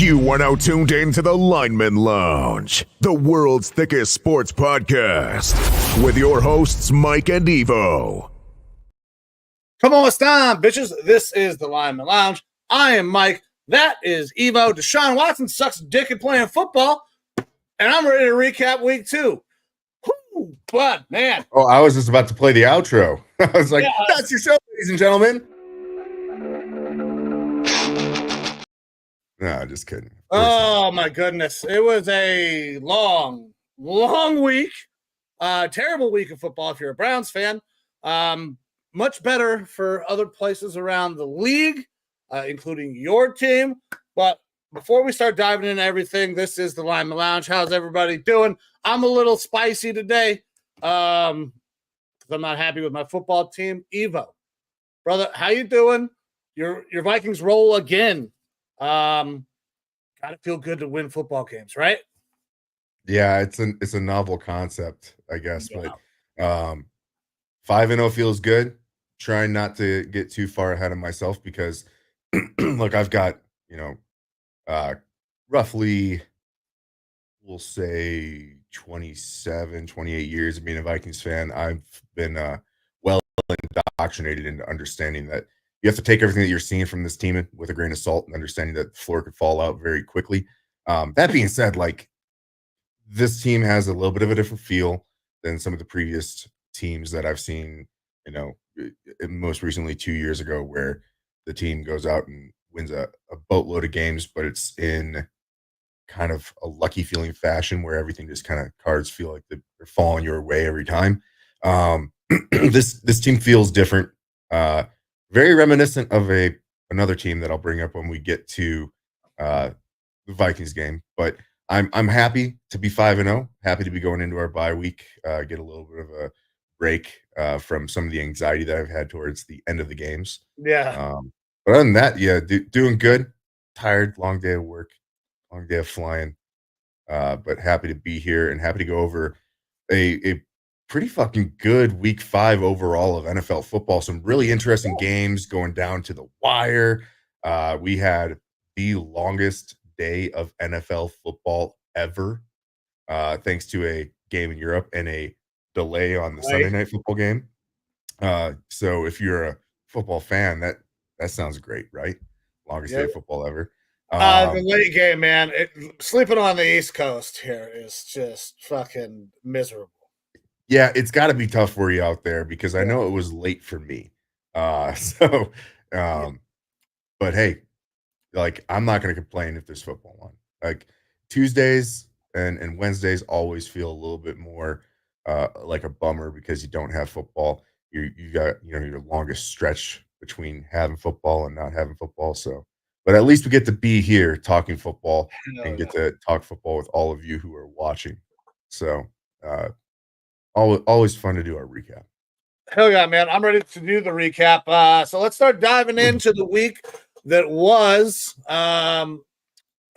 You are now tuned in to the Lineman Lounge, the world's thickest sports podcast, with your hosts, Mike and Evo. Come on, time, bitches. This is the Lineman Lounge. I am Mike. That is Evo. Deshaun Watson sucks dick at playing football, and I'm ready to recap week 2. Whew, but, man. Oh, I was just about to play the outro. I was like, that's your show, ladies and gentlemen. No, just kidding. Oh, my goodness. It was a long week. Terrible week of football if you're a Browns fan. Much better for other places around the league, including your team. But before we start diving into everything, this is the Lineman Lounge. How's everybody doing? I'm a little spicy today because I'm not happy with my football team. Evo, brother, how you doing? Your Vikings roll again. Gotta feel good to win football games, right? Yeah, it's a novel concept, I guess. Yeah. But 5-0 feels good. Trying not to get too far ahead of myself because look, I've got, roughly, we'll say 27, 28 years of being a Vikings fan. I've been well indoctrinated into understanding that you have to take everything that you're seeing from this team with a grain of salt and understanding that the floor could fall out very quickly. That being said, like, this team has a little bit of a different feel than some of the previous teams that I've seen, most recently 2 years ago, where the team goes out and wins a boatload of games, but it's in kind of a lucky feeling fashion where everything just kind of cards feel like they're falling your way every time. This team feels different. Very reminiscent of another team that I'll bring up when we get to the Vikings game. But I'm happy to be 5-0, happy to be going into our bye week, get a little bit of a break from some of the anxiety that I've had towards the end of the games. Yeah. But other than that, yeah, doing good. Tired, long day of work, long day of flying. But happy to be here and happy to go over a pretty fucking good week 5 overall of NFL football. Some really interesting games going down to the wire. We had the longest day of NFL football ever, thanks to a game in Europe and a delay on the Sunday night football game. So if you're a football fan, that That sounds great, right? Longest day Yeah. of football ever. The late game, man. Sleeping on the East Coast here is just fucking miserable. Yeah, it's got to be tough for you out there because I Yeah. know it was late for me. So, Yeah. but hey, like I'm not going to complain if there's football on. Like Tuesdays and Wednesdays always feel a little bit more like a bummer because you don't have football. You got your longest stretch between having football and not having football. So, but at least we get to be here talking football Hell and yeah. get to talk football with all of you who are watching. So, always fun to do our recap. Hell yeah, man. I'm ready to do the recap. So let's start diving into the week that was.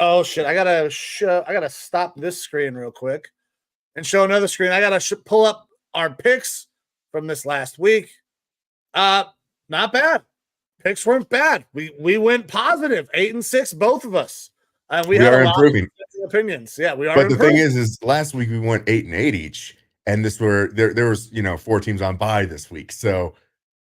Oh shit, I gotta stop this screen real quick and show another screen. I gotta pull up our picks from this last week. Not bad. Picks weren't bad. We went positive, 8-6, both of us. And we We had a are lot improving. of opinions. Yeah, we are But the thing improving. is last week we went 8-8 each, and there was 4 teams on bye this week, so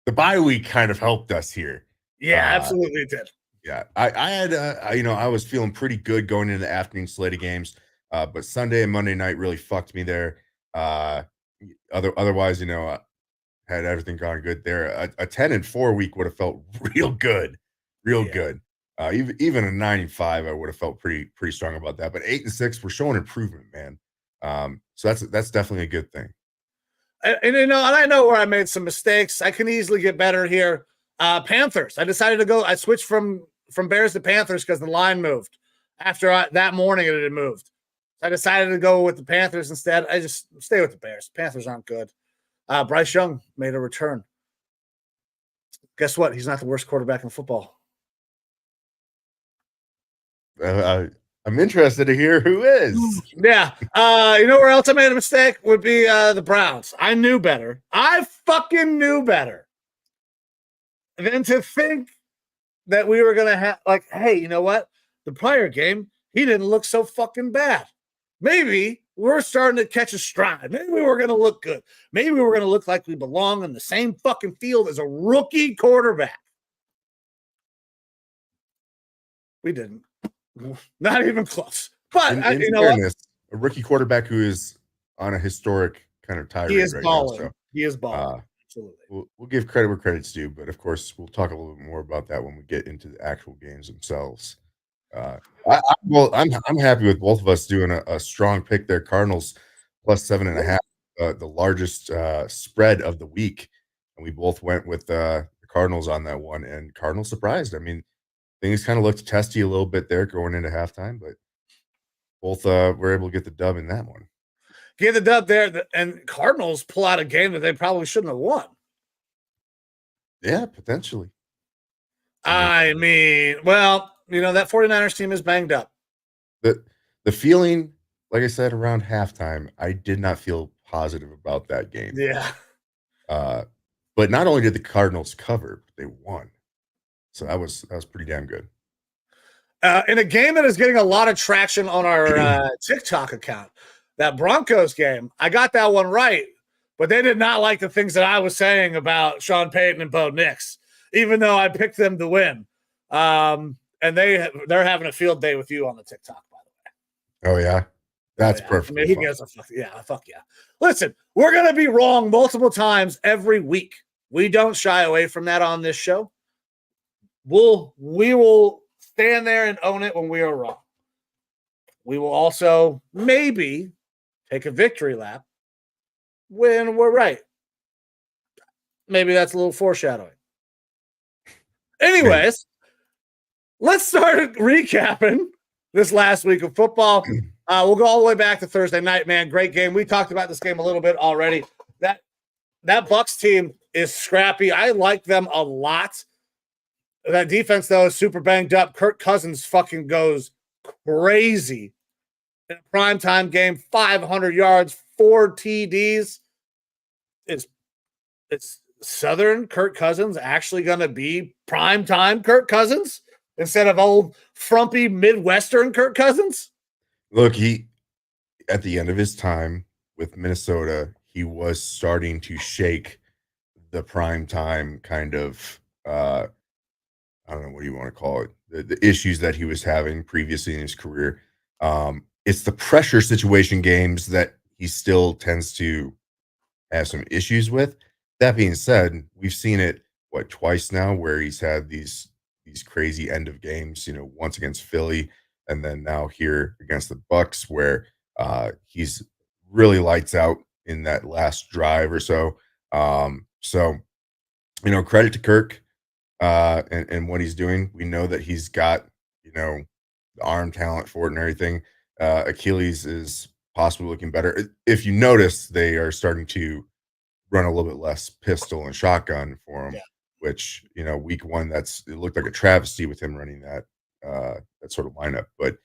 the bye week kind of helped us here. Yeah, absolutely did. Yeah, I had I was feeling pretty good going into the afternoon slate of games, but Sunday and Monday night really fucked me there. Uh, otherwise, had everything gone good there, a 10-4 week would have felt real good, real Yeah. good. Even a 9-5, I would have felt pretty strong about that. But 8-6, we're showing improvement, man. So that's definitely a good thing. And I know where I made some mistakes. I can easily get better here. Panthers. I decided to go. I switched from Bears to Panthers because the line moved after that morning. It had moved. I decided to go with the Panthers instead. I just stay with the Bears. Panthers aren't good. Bryce Young made a return. Guess what? He's not the worst quarterback in football. I'm interested to hear who is. Yeah. You know where else I made a mistake would be the Browns. I knew better. I fucking knew better than to think that we were going to have, like, hey, you know what? The prior game, he didn't look so fucking bad. Maybe we're starting to catch a stride. Maybe we were going to look good. Maybe we were going to look like we belong in the same fucking field as a rookie quarterback. We didn't. Not even close. But In you know fairness, a rookie quarterback who is on a historic kind of what? He tirade is right balling. now. So He is balling. uh, Absolutely. we'll give credit where credit's due, but of course we'll talk a little bit more about that when we get into the actual games themselves. I'm happy with both of us doing a strong pick there. Cardinals plus 7.5, the largest spread of the week, and we both went with the Cardinals on that one. And Cardinals surprised. I mean, things kind of looked testy a little bit there going into halftime, but both were able to get the dub in that one. Get the dub there, and Cardinals pull out a game that they probably shouldn't have won. Yeah, potentially. I mean, well, that 49ers team is banged up. The feeling, like I said, around halftime, I did not feel positive about that game. Yeah. But not only did the Cardinals cover, but they won. So that was pretty damn good. In a game that is getting a lot of traction on our TikTok account, that Broncos game, I got that one right, but they did not like the things that I was saying about Sean Payton and Bo Nix, even though I picked them to win. And they're having a field day with you on the TikTok, by the way. Oh yeah, that's perfect. I mean, who gives a fuck? Yeah, fuck yeah. Listen, we're gonna be wrong multiple times every week. We don't shy away from that on this show. We will stand there and own it when we are wrong. We will also maybe take a victory lap when we're right. Maybe that's a little foreshadowing. Anyways, let's start recapping this last week of football. We'll go all the way back to Thursday night, man. Great game. We talked about this game a little bit already. That Bucs team is scrappy. I like them a lot. That defense, though, is super banged up. Kirk Cousins fucking goes crazy in a primetime game. 500 yards, 4 TDs. It's Southern Kirk Cousins actually going to be primetime Kirk Cousins instead of old frumpy Midwestern Kirk Cousins? Look, at the end of his time with Minnesota, he was starting to shake the primetime kind of I don't know what you want to call it, the issues that he was having previously in his career. It's the pressure situation games that he still tends to have some issues with. That being said, we've seen it what twice now where he's had these crazy end of games, once against Philly and then now here against the Bucks where he's really lights out in that last drive or so. So credit to Kirk and what he's doing. We know that he's got, the arm talent for it and everything. Achilles is possibly looking better. If you notice, they are starting to run a little bit less pistol and shotgun for him, Yeah. which, week one, it looked like a travesty with him running that sort of lineup. But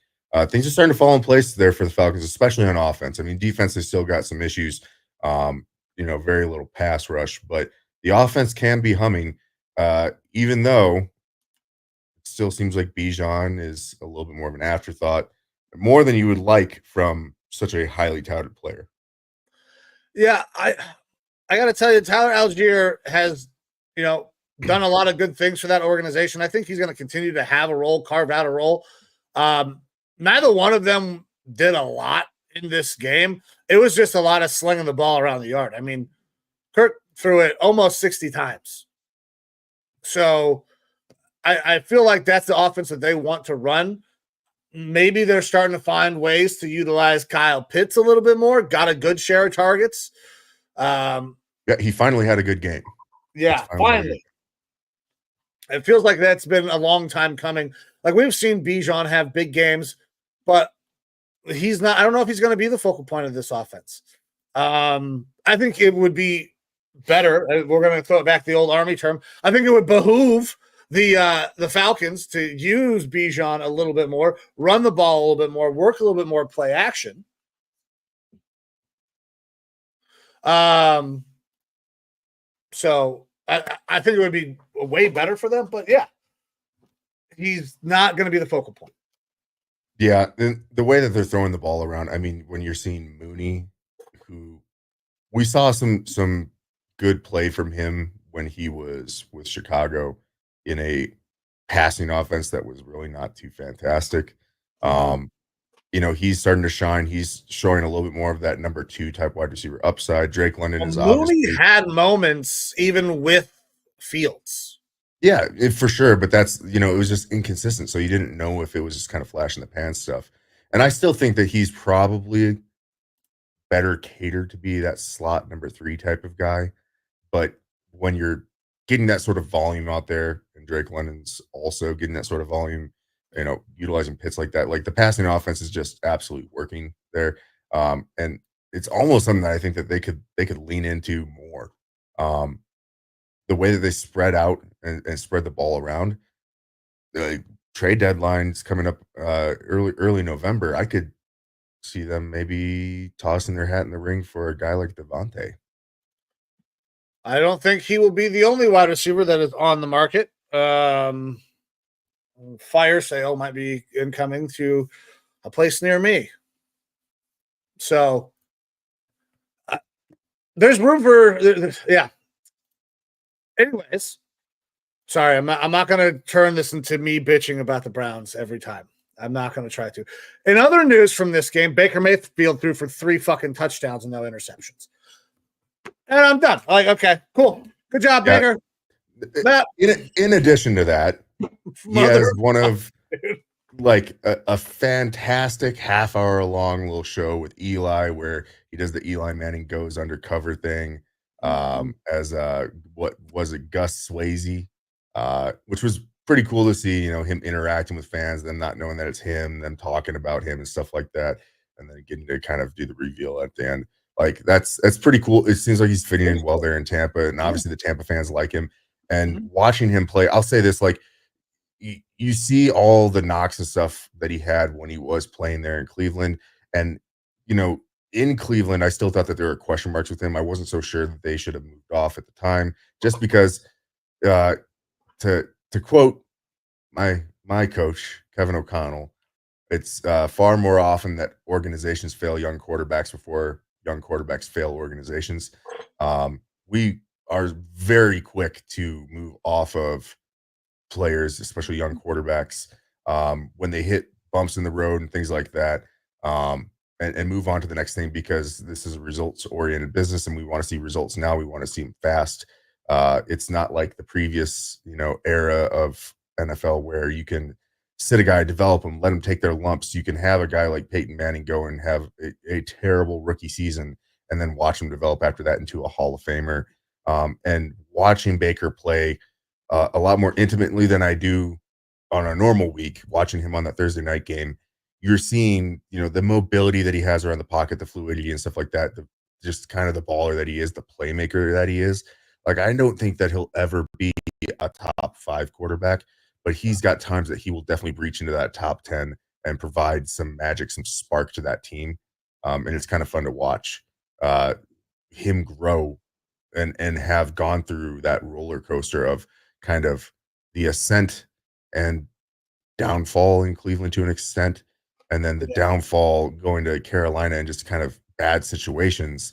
things are starting to fall in place there for the Falcons, especially on offense. I mean, defense has still got some issues, very little pass rush, but the offense can be humming, even though it still seems like Bijan is a little bit more of an afterthought, more than you would like from such a highly touted player. Yeah, I got to tell you, Tyler Algier has, done a lot of good things for that organization. I think he's going to continue to have a role, carve out a role. Neither one of them did a lot in this game. It was just a lot of slinging the ball around the yard. I mean, Kirk threw it almost 60 times. So I feel like that's the offense that they want to run. Maybe they're starting to find ways to utilize Kyle Pitts a little bit more. Got a good share of targets. Yeah, he finally had a good game. Yeah, finally. It feels like that's been a long time coming. Like we've seen Bijan have big games, but he's not. I don't know if he's going to be the focal point of this offense. I think it would be better. We're going to throw it back to the old Army term. I think it would behoove the Falcons to use Bijan a little bit more, run the ball a little bit more, work a little bit more play action. So I think it would be way better for them, but yeah, he's not going to be the focal point. Yeah, the way that they're throwing the ball around, I mean, when you're seeing Mooney, who we saw some good play from him when he was with Chicago in a passing offense that was really not too fantastic. He's starting to shine. He's showing a little bit more of that number 2 type wide receiver upside. Drake London is obviously Mooney had moments even with Fields. Yeah, for sure. But that's, it was just inconsistent. So you didn't know if it was just kind of flash in the pan stuff. And I still think that he's probably better catered to be that slot number 3 type of guy. But when you're getting that sort of volume out there, and Drake London's also getting that sort of volume, utilizing Pitts like that, like the passing offense is just absolutely working there. And it's almost something that I think that they could lean into more. The way that they spread out and spread the ball around, trade deadlines coming up early November, I could see them maybe tossing their hat in the ring for a guy like Devontae. I don't think he will be the only wide receiver that is on the market. Fire sale might be incoming to a place near me. So there's room for, yeah. Anyways, sorry, I'm not going to turn this into me bitching about the Browns every time. I'm not going to try to. In other news from this game, Baker Mayfield threw for 3 fucking touchdowns and no interceptions. And I'm done. Like, okay, cool. Good job, Baker. In addition to that, he has one of like a fantastic half-hour long little show with Eli where he does the Eli Manning goes undercover thing as what was it, Gus Swayze, which was pretty cool to see, him interacting with fans, them not knowing that it's him, them talking about him and stuff like that, and then getting to kind of do the reveal at the end. Like that's pretty cool. It seems like he's fitting in well there in Tampa, and obviously the Tampa fans like him. And watching him play, I'll say this, like you see all the knocks and stuff that he had when he was playing there in Cleveland. And, in Cleveland, I still thought that there were question marks with him. I wasn't so sure that they should have moved off at the time, just because to quote my coach, Kevin O'Connell, it's far more often that organizations fail young quarterbacks before young quarterbacks fail organizations. We are very quick to move off of players, especially young quarterbacks, when they hit bumps in the road and things like that, and move on to the next thing, because this is a results oriented business and we want to see results now. We want to see them fast. It's not like the previous, era of NFL where you can sit a guy, develop them, let them take their lumps. You can have a guy like Peyton Manning go and have a terrible rookie season and then watch him develop after that into a Hall of Famer. And watching Baker play a lot more intimately than I do on a normal week, watching him on that Thursday night game, you're seeing, the mobility that he has around the pocket, the fluidity and stuff like that, just kind of the baller that he is, the playmaker that he is. Like, I don't think that he'll ever be a top 5 quarterback, but he's got times that he will definitely breach into that top 10 and provide some magic, some spark to that team. And it's kind of fun to watch him grow and have gone through that roller coaster of kind of the ascent and downfall in Cleveland to an extent, and then the downfall going to Carolina and just kind of bad situations,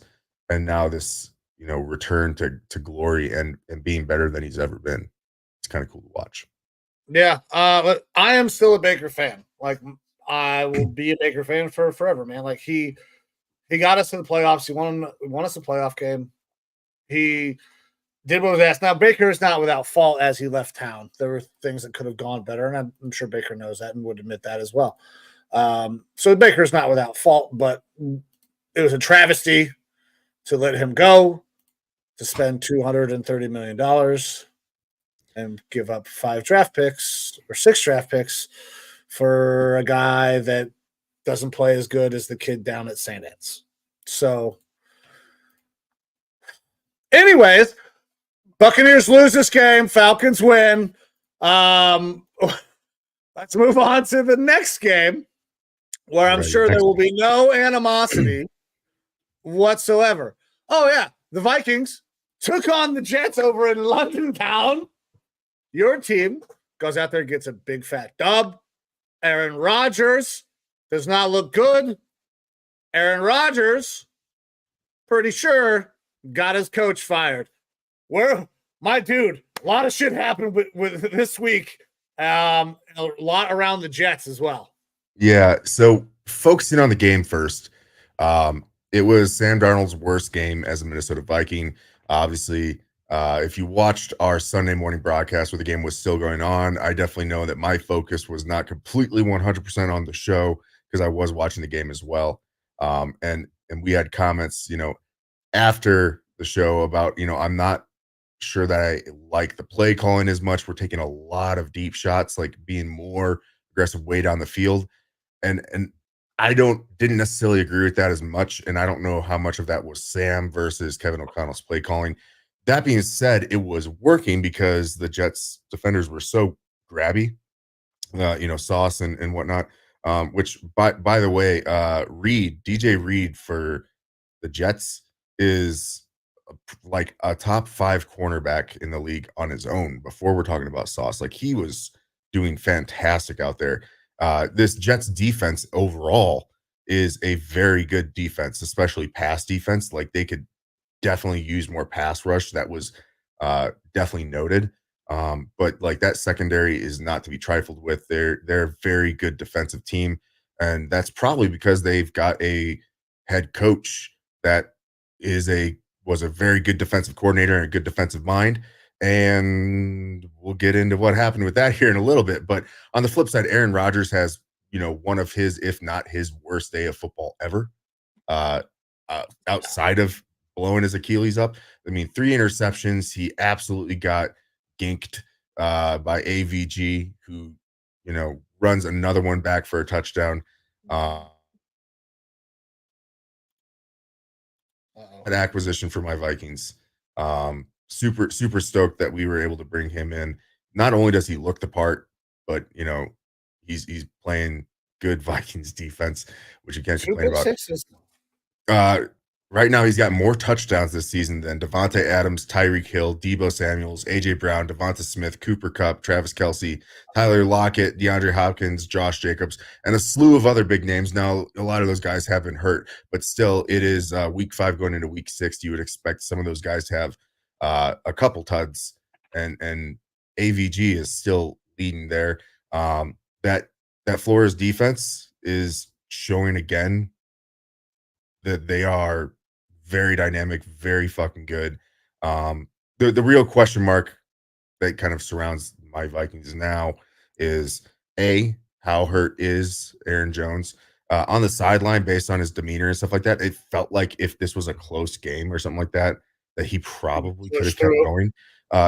and now this, return to glory and being better than he's ever been. It's kind of cool to watch. Yeah, but I am still a Baker fan. Like, I will be a Baker fan for forever, man. Like, he got us to the playoffs. He won us a playoff game. He did what was asked. Now, Baker is not without fault as he left town. There were things that could have gone better, and I'm sure Baker knows that and would admit that as well. So Baker is not without fault, but it was a travesty to let him go, to spend $230 million and give up 5 draft picks or 6 draft picks for a guy that doesn't play as good as the kid down at St. Ed's. So, anyways, Buccaneers lose this game. Falcons win. Let's move on to the next game, where I'm sure there will be no animosity whatsoever. Oh, yeah. The Vikings took on the Jets over in London town. Your team goes out there and gets a big fat dub. Aaron Rodgers does not look good. Aaron Rodgers, pretty sure, got his coach fired. My dude, a lot of shit happened with this week. A lot around the Jets as well. Yeah. So focusing on the game first, it was Sam Darnold's worst game as a Minnesota Viking. Obviously, if you watched our Sunday morning broadcast where the game was still going on, I definitely know that my focus was not completely 100% on the show, because I was watching the game as well. And we had comments, after the show about, I'm not sure that I like the play calling as much. We're taking a lot of deep shots, like being more aggressive way down the field. And I didn't necessarily agree with that as much. And I don't know how much of that was Sam versus Kevin O'Connell's play calling. That being said, it was working because the Jets defenders were so grabby, Sauce and whatnot. Which by the way, DJ Reed for the Jets is like a top 5 cornerback in the league on his own before we're talking about Sauce. Like, he was doing fantastic out there. This Jets defense overall is a very good defense, especially pass defense. Like, they could definitely use more pass rush. That was definitely noted. But like, that secondary is not to be trifled with. They're a very good defensive team, and that's probably because they've got a head coach that was a very good defensive coordinator and a good defensive mind. And we'll get into what happened with that here in a little bit. But on the flip side, Aaron Rodgers has, one of his, if not his worst day of football ever, outside of blowing his Achilles up. I mean, 3 interceptions. He absolutely got ginked by AVG, who, runs another one back for a touchdown. An acquisition for my Vikings. Super stoked that we were able to bring him in. Not only does he look the part, but he's playing good Vikings defense, which you can't complain about. Right now, he's got more touchdowns this season than Devontae Adams, Tyreek Hill, Deebo Samuels, A.J. Brown, Devonta Smith, Cooper Kupp, Travis Kelce, Tyler Lockett, DeAndre Hopkins, Josh Jacobs, and a slew of other big names. Now, a lot of those guys have been hurt, but still, it is week 5 going into week 6. You would expect some of those guys to have a couple tuds, and AVG is still leading there. That Flores defense is showing again that they are very dynamic, very fucking good. The real question mark that kind of surrounds my Vikings now is how hurt is Aaron Jones? On the sideline, based on his demeanor and stuff like that, it felt like if this was a close game or something like that, that he probably could Push have kept through. going.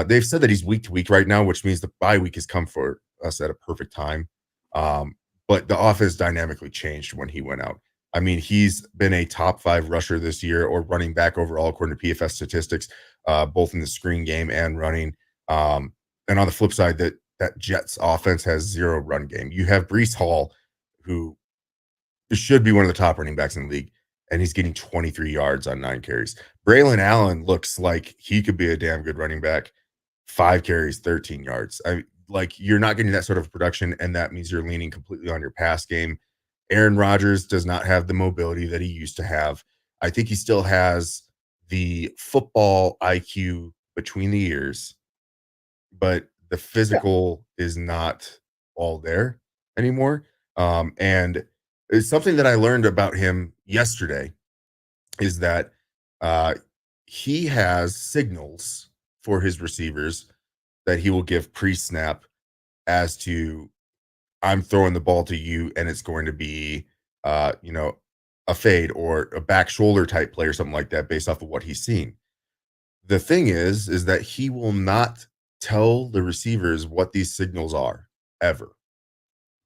They've said that he's week to week right now, which means the bye week has come for us at a perfect time. But the offense dynamically changed when he went out. I mean, he's been a top 5 rusher this year or running back overall, according to PFF statistics, both in the screen game and running. And on the flip side, that Jets offense has 0 run game. You have Breece Hall, who should be one of the top running backs in the league, and he's getting 23 yards on 9 carries. Braylon Allen looks like he could be a damn good running back. 5 carries, 13 yards. You're not getting that sort of production, and that means you're leaning completely on your pass game. Aaron Rodgers does not have the mobility that he used to have. I think he still has the football IQ between the ears, but the physical is not all there anymore. And it's something that I learned about him yesterday is that uh, he has signals for his receivers that he will give pre-snap as to I'm throwing the ball to you and it's going to be a fade or a back shoulder type play or something like that based off of what he's seen. The thing is that he will not tell the receivers what these signals are ever.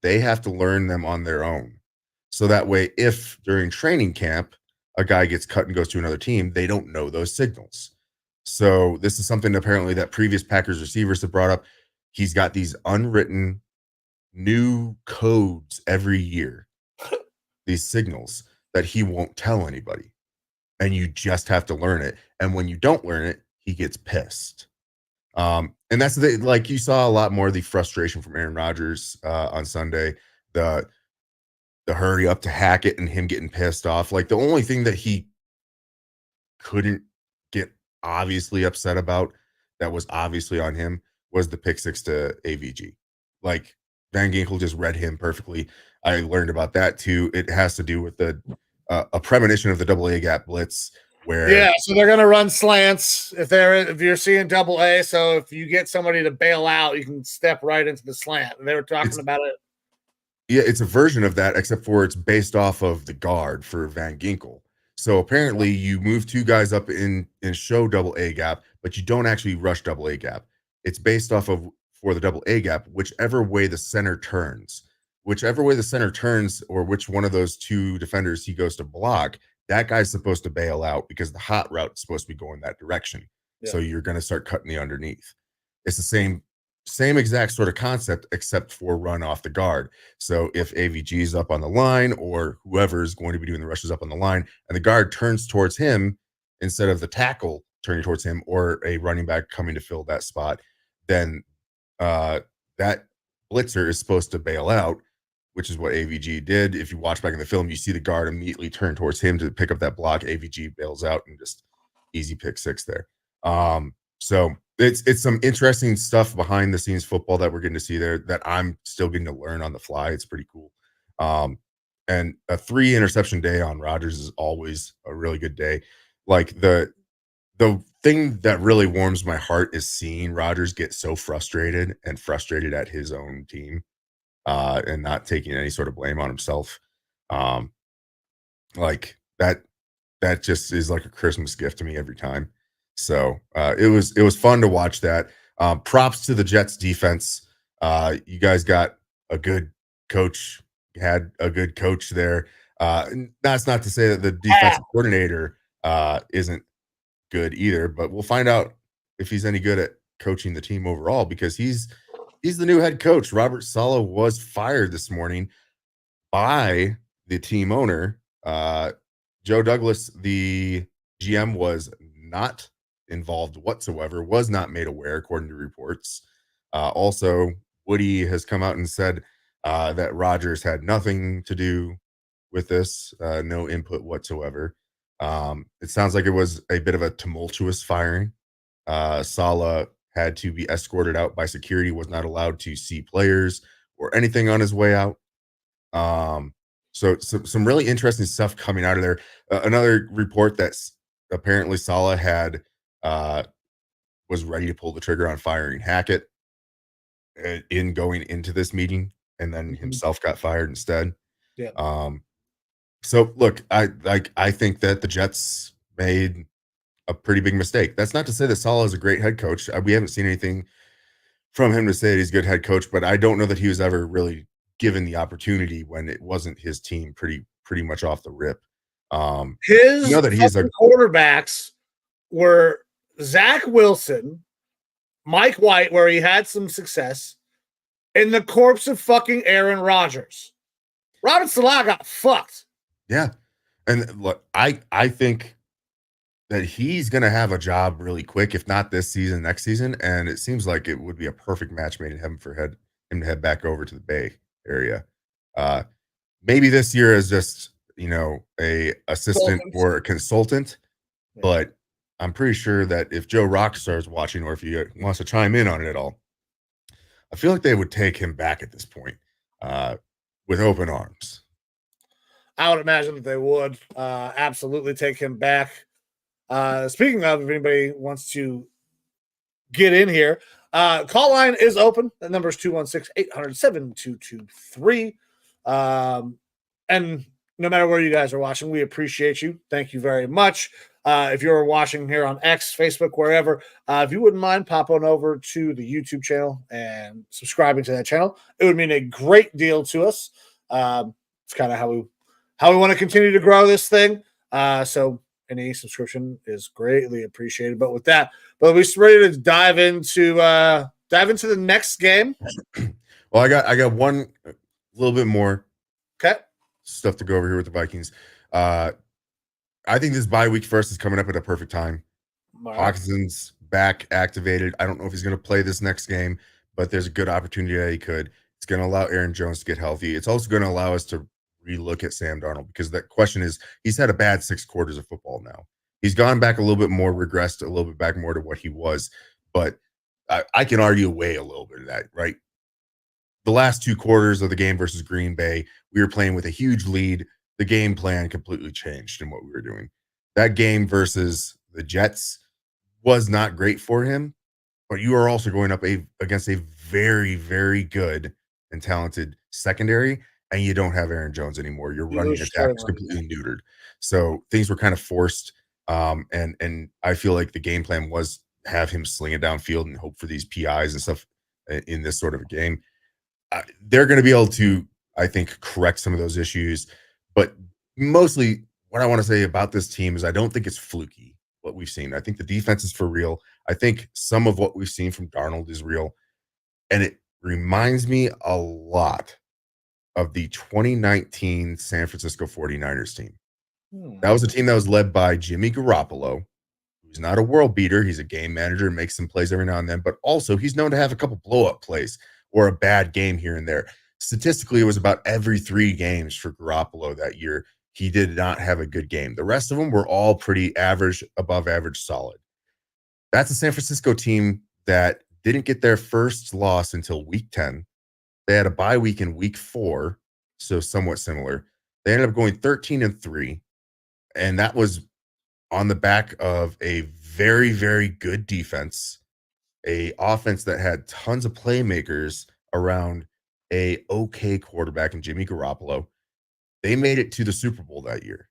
They have to learn them on their own. So that way, if during training camp, a guy gets cut and goes to another team, they don't know those signals. So this is something apparently that previous Packers receivers have brought up. He's got these unwritten new codes every year, these signals that he won't tell anybody. And you just have to learn it. And when you don't learn it, he gets pissed. And that's like you saw a lot more of the frustration from Aaron Rodgers on Sunday, the hurry up to hack it and him getting pissed off. Like the only thing that he couldn't get obviously upset about that was obviously on him was the pick 6 to AVG. Like Van Ginkel just read him perfectly. I learned about that too. It has to do with a premonition of the double A gap blitz where So they're gonna run slants if you're seeing double A. So if you get somebody to bail out, you can step right into the slant. And they were talking about it. Yeah, it's a version of that, except for it's based off of the guard for Van Ginkel. So apparently you move 2 guys up in show double A gap, but you don't actually rush double A gap. It's based off of for the double A gap, whichever way the center turns. Whichever way the center turns, or which one of those 2 defenders he goes to block, that guy's supposed to bail out because the hot route is supposed to be going that direction. Yeah. So you're going to start cutting the underneath. It's the same exact sort of concept, except for run off the guard. So if AVG is up on the line or whoever is going to be doing the rushes up on the line and the guard turns towards him instead of the tackle turning towards him or a running back coming to fill that spot, then that blitzer is supposed to bail out, which is what AVG did. If you watch back in the film, you see the guard immediately turn towards him to pick up that block. AVG bails out and just easy pick 6 there. So it's some interesting stuff behind the scenes football that we're getting to see there that I'm still getting to learn on the fly. It's pretty cool. And a 3 interception day on Rodgers is always a really good day. Like the thing that really warms my heart is seeing Rodgers get so frustrated at his own team and not taking any sort of blame on himself. Like that just is like a Christmas gift to me every time. So it was fun to watch that. Props to the Jets defense. You guys got a good coach, had a good coach there. That's not to say that the defensive coordinator isn't good either, but we'll find out if he's any good at coaching the team overall because he's the new head coach. Robert Saleh was fired this morning by the team owner. Joe Douglas, the GM, was not involved whatsoever, was not made aware, according to reports. Also, Woody has come out and said that Rodgers had nothing to do with this, no input whatsoever. It sounds like it was a bit of a tumultuous firing. Saleh had to be escorted out by security, was not allowed to see players or anything on his way out. So some really interesting stuff coming out of there. Another report that's apparently Saleh had was ready to pull the trigger on firing Hackett in going into this meeting, and then himself got fired instead. Yeah. So look, I think that the Jets made a pretty big mistake. That's not to say that Saleh is a great head coach. We haven't seen anything from him to say that he's a good head coach, but I don't know that he was ever really given the opportunity when it wasn't his team pretty much off the rip. His that he's a quarterbacks were Zach Wilson, Mike White, where he had some success, and the corpse of fucking Aaron Rodgers. Robert Saleh got fucked. Yeah. And look, I think that he's going to have a job really quick, if not this season, next season. And it seems like it would be a perfect match made in heaven for him to head back over to the Bay Area. Maybe this year is just, a assistant or a consultant, but I'm pretty sure that if Joe Rockstar is watching, or if he wants to chime in on it at all, I feel like they would take him back at this point with open arms. I would imagine that they would absolutely take him back. Speaking of, if anybody wants to get in here, call line is open. The number is 216-800-7223. And no matter where you guys are watching, we appreciate you. Thank you very much. If you're watching here on X, Facebook, wherever, if you wouldn't mind popping over to the YouTube channel and subscribing to that channel, it would mean a great deal to us. It's kind of how we want to continue to grow this thing. So any subscription is greatly appreciated. But with that, we're ready to dive into the next game. Well, I got one a little bit more stuff to go over here with the Vikings. I think this bye week for us is coming up at a perfect time. Hawkinson's back activated. I don't know if he's going to play this next game, but there's a good opportunity that he could. It's going to allow Aaron Jones to get healthy. It's also going to allow us to relook at Sam Darnold, because that question is, he's had a bad 6 quarters of football now. He's gone back a little bit more, regressed a little bit back more to what he was, but I can argue away a little bit of that, right? The last 2 quarters of the game versus Green Bay, we were playing with a huge lead. The game plan completely changed in what we were doing. That game versus the Jets was not great for him, but you are also going up against a very, very good and talented secondary, and you don't have Aaron Jones anymore. Your running attack is completely neutered. So things were kind of forced, and I feel like the game plan was have him sling it downfield and hope for these PIs and stuff in this sort of a game. They're going to be able to, I think, correct some of those issues. But mostly what I want to say about this team is I don't think it's fluky, what we've seen. I think the defense is for real. I think some of what we've seen from Darnold is real. And it reminds me a lot of the 2019 San Francisco 49ers team. That was a team that was led by Jimmy Garoppolo, who's not a world beater. He's a game manager and makes some plays every now and then, but also he's known to have a couple blow-up plays or a bad game here and there. Statistically, it was about every 3 games for Garoppolo that year. He did not have a good game. The rest of them were all pretty average, above average, solid. That's a San Francisco team that didn't get their first loss until week 10. They had a bye week in week 4, so somewhat similar. They ended up going 13-3, and that was on the back of a very, very good defense, a offense that had tons of playmakers around a okay quarterback in Jimmy Garoppolo. They made it to the Super Bowl that year.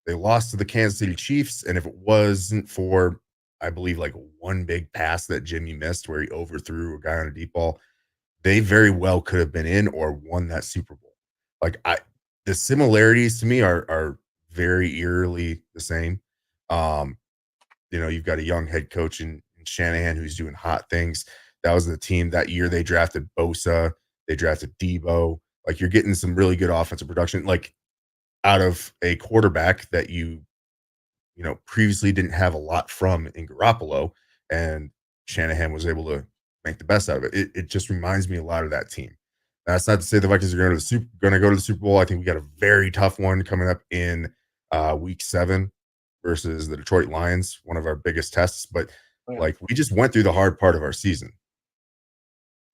They lost to the Kansas City Chiefs, and if it wasn't for, I believe, like one big pass that Jimmy missed where he overthrew a guy on a deep ball, they very well could have been in or won that Super Bowl. The similarities to me are very eerily the same. You've got a young head coach in Shanahan who's doing hot things. That was the team that year. They drafted Bosa. They drafted Debo. You're getting some really good offensive production, out of a quarterback that you previously didn't have a lot from in Garoppolo, and Shanahan was able to make the best out of it. It just reminds me a lot of that team. That's not to say the Vikings are going to go to the Super Bowl. I think we got a very tough one coming up in week 7 versus the Detroit Lions, one of our biggest tests. But Yeah. Like, we just went through the hard part of our season.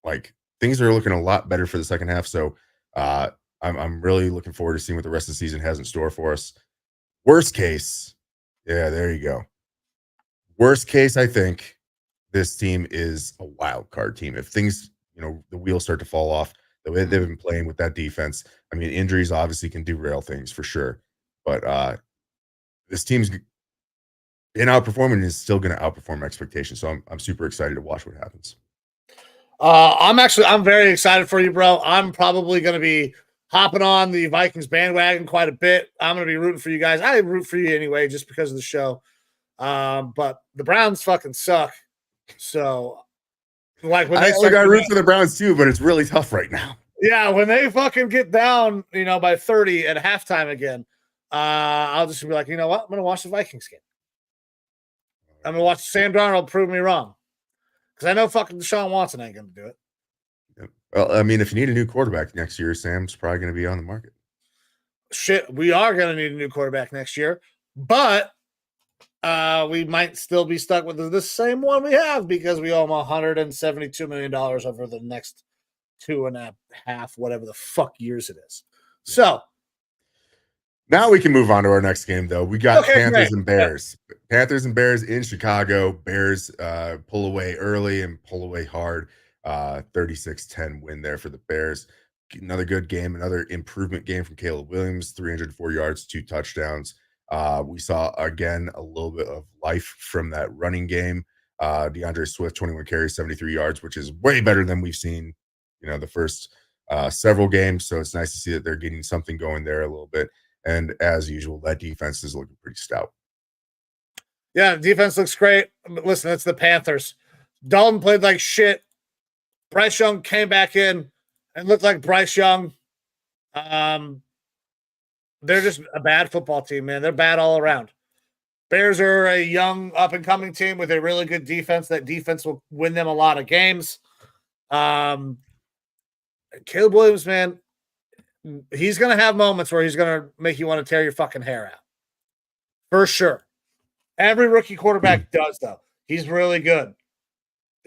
Like, things are looking a lot better for the second half. So I'm really looking forward to seeing what the rest of the season has in store for us. Worst case, yeah, there you go. Worst case, I think this team is a wild card team. If things, the wheels start to fall off the way they've been playing with that defense, I mean, injuries obviously can derail things for sure. But this team's been outperforming and is still going to outperform expectations. So I'm super excited to watch what happens. I'm very excited for you, bro. I'm probably going to be hopping on the Vikings bandwagon quite a bit. I'm going to be rooting for you guys. I root for you anyway, just because of the show. But the Browns fucking suck. So, like when they I root for the Browns too, but it's really tough right now. Yeah, when they fucking get down, by 30 at halftime again, I'll just be like, you know what? I'm going to watch the Vikings game. I'm going to watch Sam Darnold prove me wrong. Because I know fucking Deshaun Watson ain't going to do it. Well, I mean, if you need a new quarterback next year, Sam's probably going to be on the market. Shit, we are going to need a new quarterback next year. But we might still be stuck with the same one we have because we owe him $172 million over the next 2.5, whatever the fuck years it is. So now we can move on to our next game, though. We got Panthers and Bears. Yeah. Panthers and Bears in Chicago. Bears pull away early and pull away hard. 36-10 win there for the Bears. Another good game, another improvement game from Caleb Williams, 304 yards, 2 touchdowns. We saw, again, a little bit of life from that running game. DeAndre Swift, 21 carries, 73 yards, which is way better than we've seen, the first several games. So it's nice to see that they're getting something going there a little bit. And as usual, that defense is looking pretty stout. Yeah, defense looks great. Listen, it's the Panthers. Dalton played like shit. Bryce Young came back in and looked like Bryce Young. They're just a bad football team, man. They're bad all around. Bears are a young, up-and-coming team with a really good defense. That defense will win them a lot of games. Caleb Williams, man, he's going to have moments where he's going to make you want to tear your fucking hair out. For sure. Every rookie quarterback does, though. He's really good.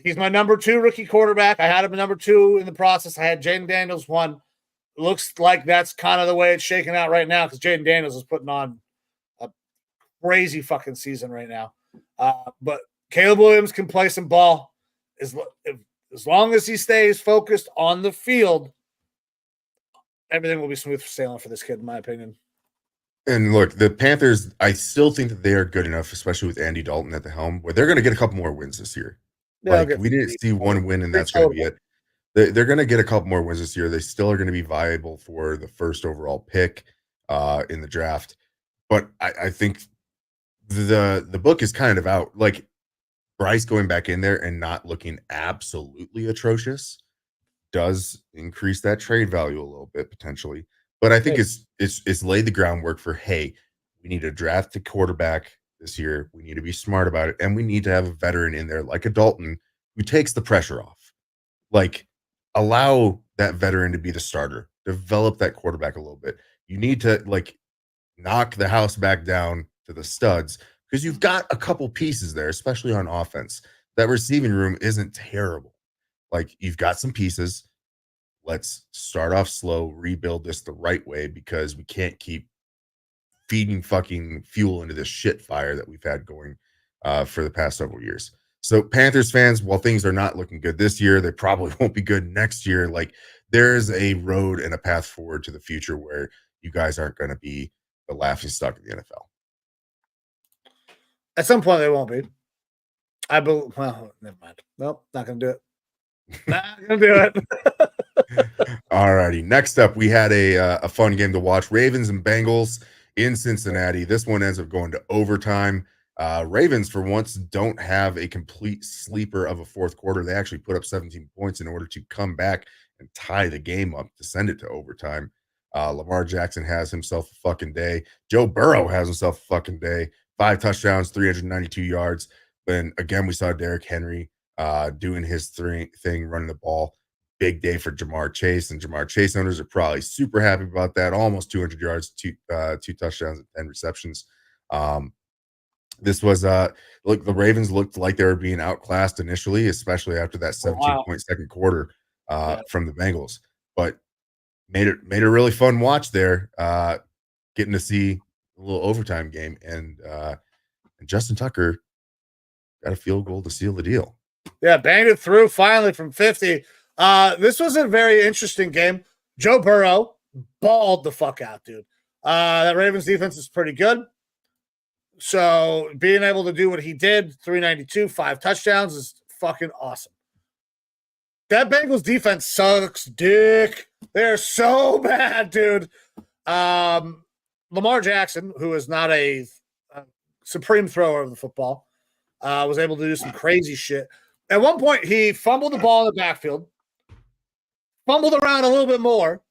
He's my number 2 rookie quarterback. I had him number 2 in the process. I had Jaden Daniels 1. Looks like that's kind of the way it's shaking out right now because Jaden Daniels is putting on a crazy fucking season right now. But Caleb Williams can play some ball. As long as he stays focused on the field, everything will be smooth sailing for this kid, in my opinion. And look, the Panthers, I still think that they are good enough, especially with Andy Dalton at the helm, where they're going to get a couple more wins this year. Yeah, we didn't see one win, and that's going to be it. They're going to get a couple more wins this year. They still are going to be viable for the first overall pick in the draft. But I think the book is kind of out. Like, Bryce going back in there and not looking absolutely atrocious does increase that trade value a little bit potentially. But I think it's laid the groundwork for, hey, we need to draft a quarterback this year. We need to be smart about it. And we need to have a veteran in there like a Dalton who takes the pressure off. Like, allow that veteran to be the starter. Develop that quarterback a little bit. You need to, knock the house back down to the studs because you've got a couple pieces there, especially on offense. That receiving room isn't terrible. Like, you've got some pieces. Let's start off slow, rebuild this the right way because we can't keep feeding fucking fuel into this shit fire that we've had going for the past several years. So Panthers fans, while things are not looking good this year, they probably won't be good next year. Like, there's a road and a path forward to the future where you guys aren't going to be the laughingstock of the NFL. At some point, they won't be. Well, never mind. Nope, not going to do it. Not going to do it. All righty. Next up, we had a fun game to watch. Ravens and Bengals in Cincinnati. This one ends up going to overtime. Ravens, for once, don't have a complete sleeper of a fourth quarter. They actually put up 17 points in order to come back and tie the game up to send it to overtime. Lamar Jackson has himself a fucking day. Joe Burrow has himself a fucking day. 5 touchdowns, 392 yards. Then again, we saw Derrick Henry doing his thing, running the ball. Big day for Jamar Chase, and Jamar Chase owners are probably super happy about that. Almost 200 yards, two touchdowns, and 10 receptions. This was look, the Ravens looked like they were being outclassed initially, especially after that Oh, wow. 17-point second quarter Yeah. from the Bengals. But made a really fun watch there, getting to see a little overtime game, and Justin Tucker got a field goal to seal the deal. Yeah, banged it through finally from 50. This was a very interesting game. Joe Burrow balled the fuck out, dude. That Ravens defense is pretty good. So being able to do what he did, 392, 5 touchdowns is fucking awesome. That Bengals defense sucks dick. They're so bad, dude. Lamar Jackson, who is not a supreme thrower of the football, was able to do some crazy shit. At one point, he fumbled the ball in the backfield, fumbled around a little bit more,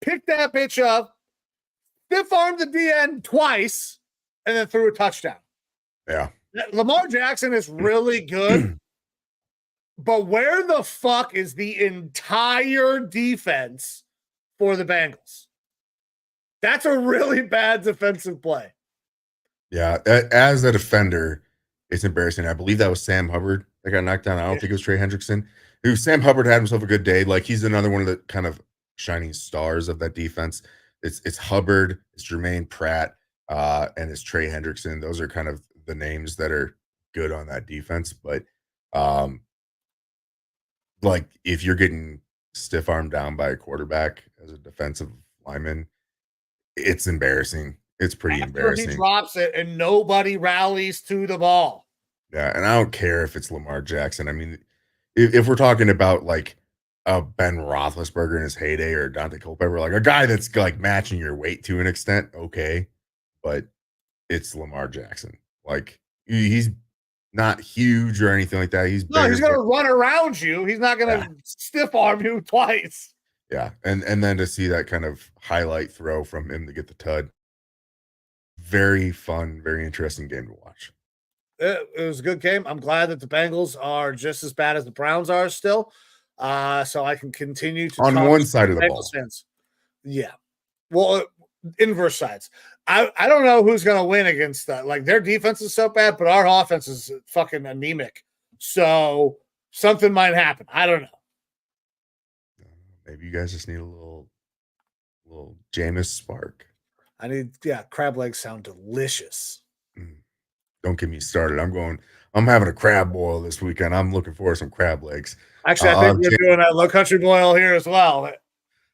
picked that bitch up, stiff armed the DN twice, and then threw a touchdown. Yeah. Lamar Jackson is really good, but where the fuck is the entire defense for the Bengals? That's a really bad defensive play. Yeah, as a defender, it's embarrassing. I believe that was Sam Hubbard that got knocked down. I don't think it was Trey Hendrickson. Sam Hubbard had himself a good day. Like, he's another one of the kind of shining stars of that defense. It's Hubbard, it's Jermaine Pratt, and it's Trey Hendrickson. Those are kind of the names that are good on that defense. But like, if you're getting stiff armed down by a quarterback as a defensive lineman, it's embarrassing. It's pretty embarrassing. He drops it and nobody rallies to the ball. Yeah, and I don't care if it's Lamar Jackson. I mean, if we're talking about like a Ben Roethlisberger in his heyday or Dante Culpepper, like a guy that's like matching your weight to an extent, okay, but it's Lamar Jackson. Like, he's not huge or anything like that. He's gonna run around you. He's not gonna stiff arm you twice. Yeah, and then to see that kind of highlight throw from him to get the tud, very fun, very interesting game to watch. It was a good game. I'm glad that the Bengals are just as bad as the Browns are still. So I can continue to on one side of the ball. Fans. Yeah. Well, inverse sides. I don't know who's going to win against that. Like, their defense is so bad, but our offense is fucking anemic. So something might happen. I don't know. Maybe you guys just need a little Jameis spark. Crab legs sound delicious. Don't get me started. I'm having a crab boil this weekend. I'm looking for some crab legs. Actually, I think we're doing a low country boil here as well. It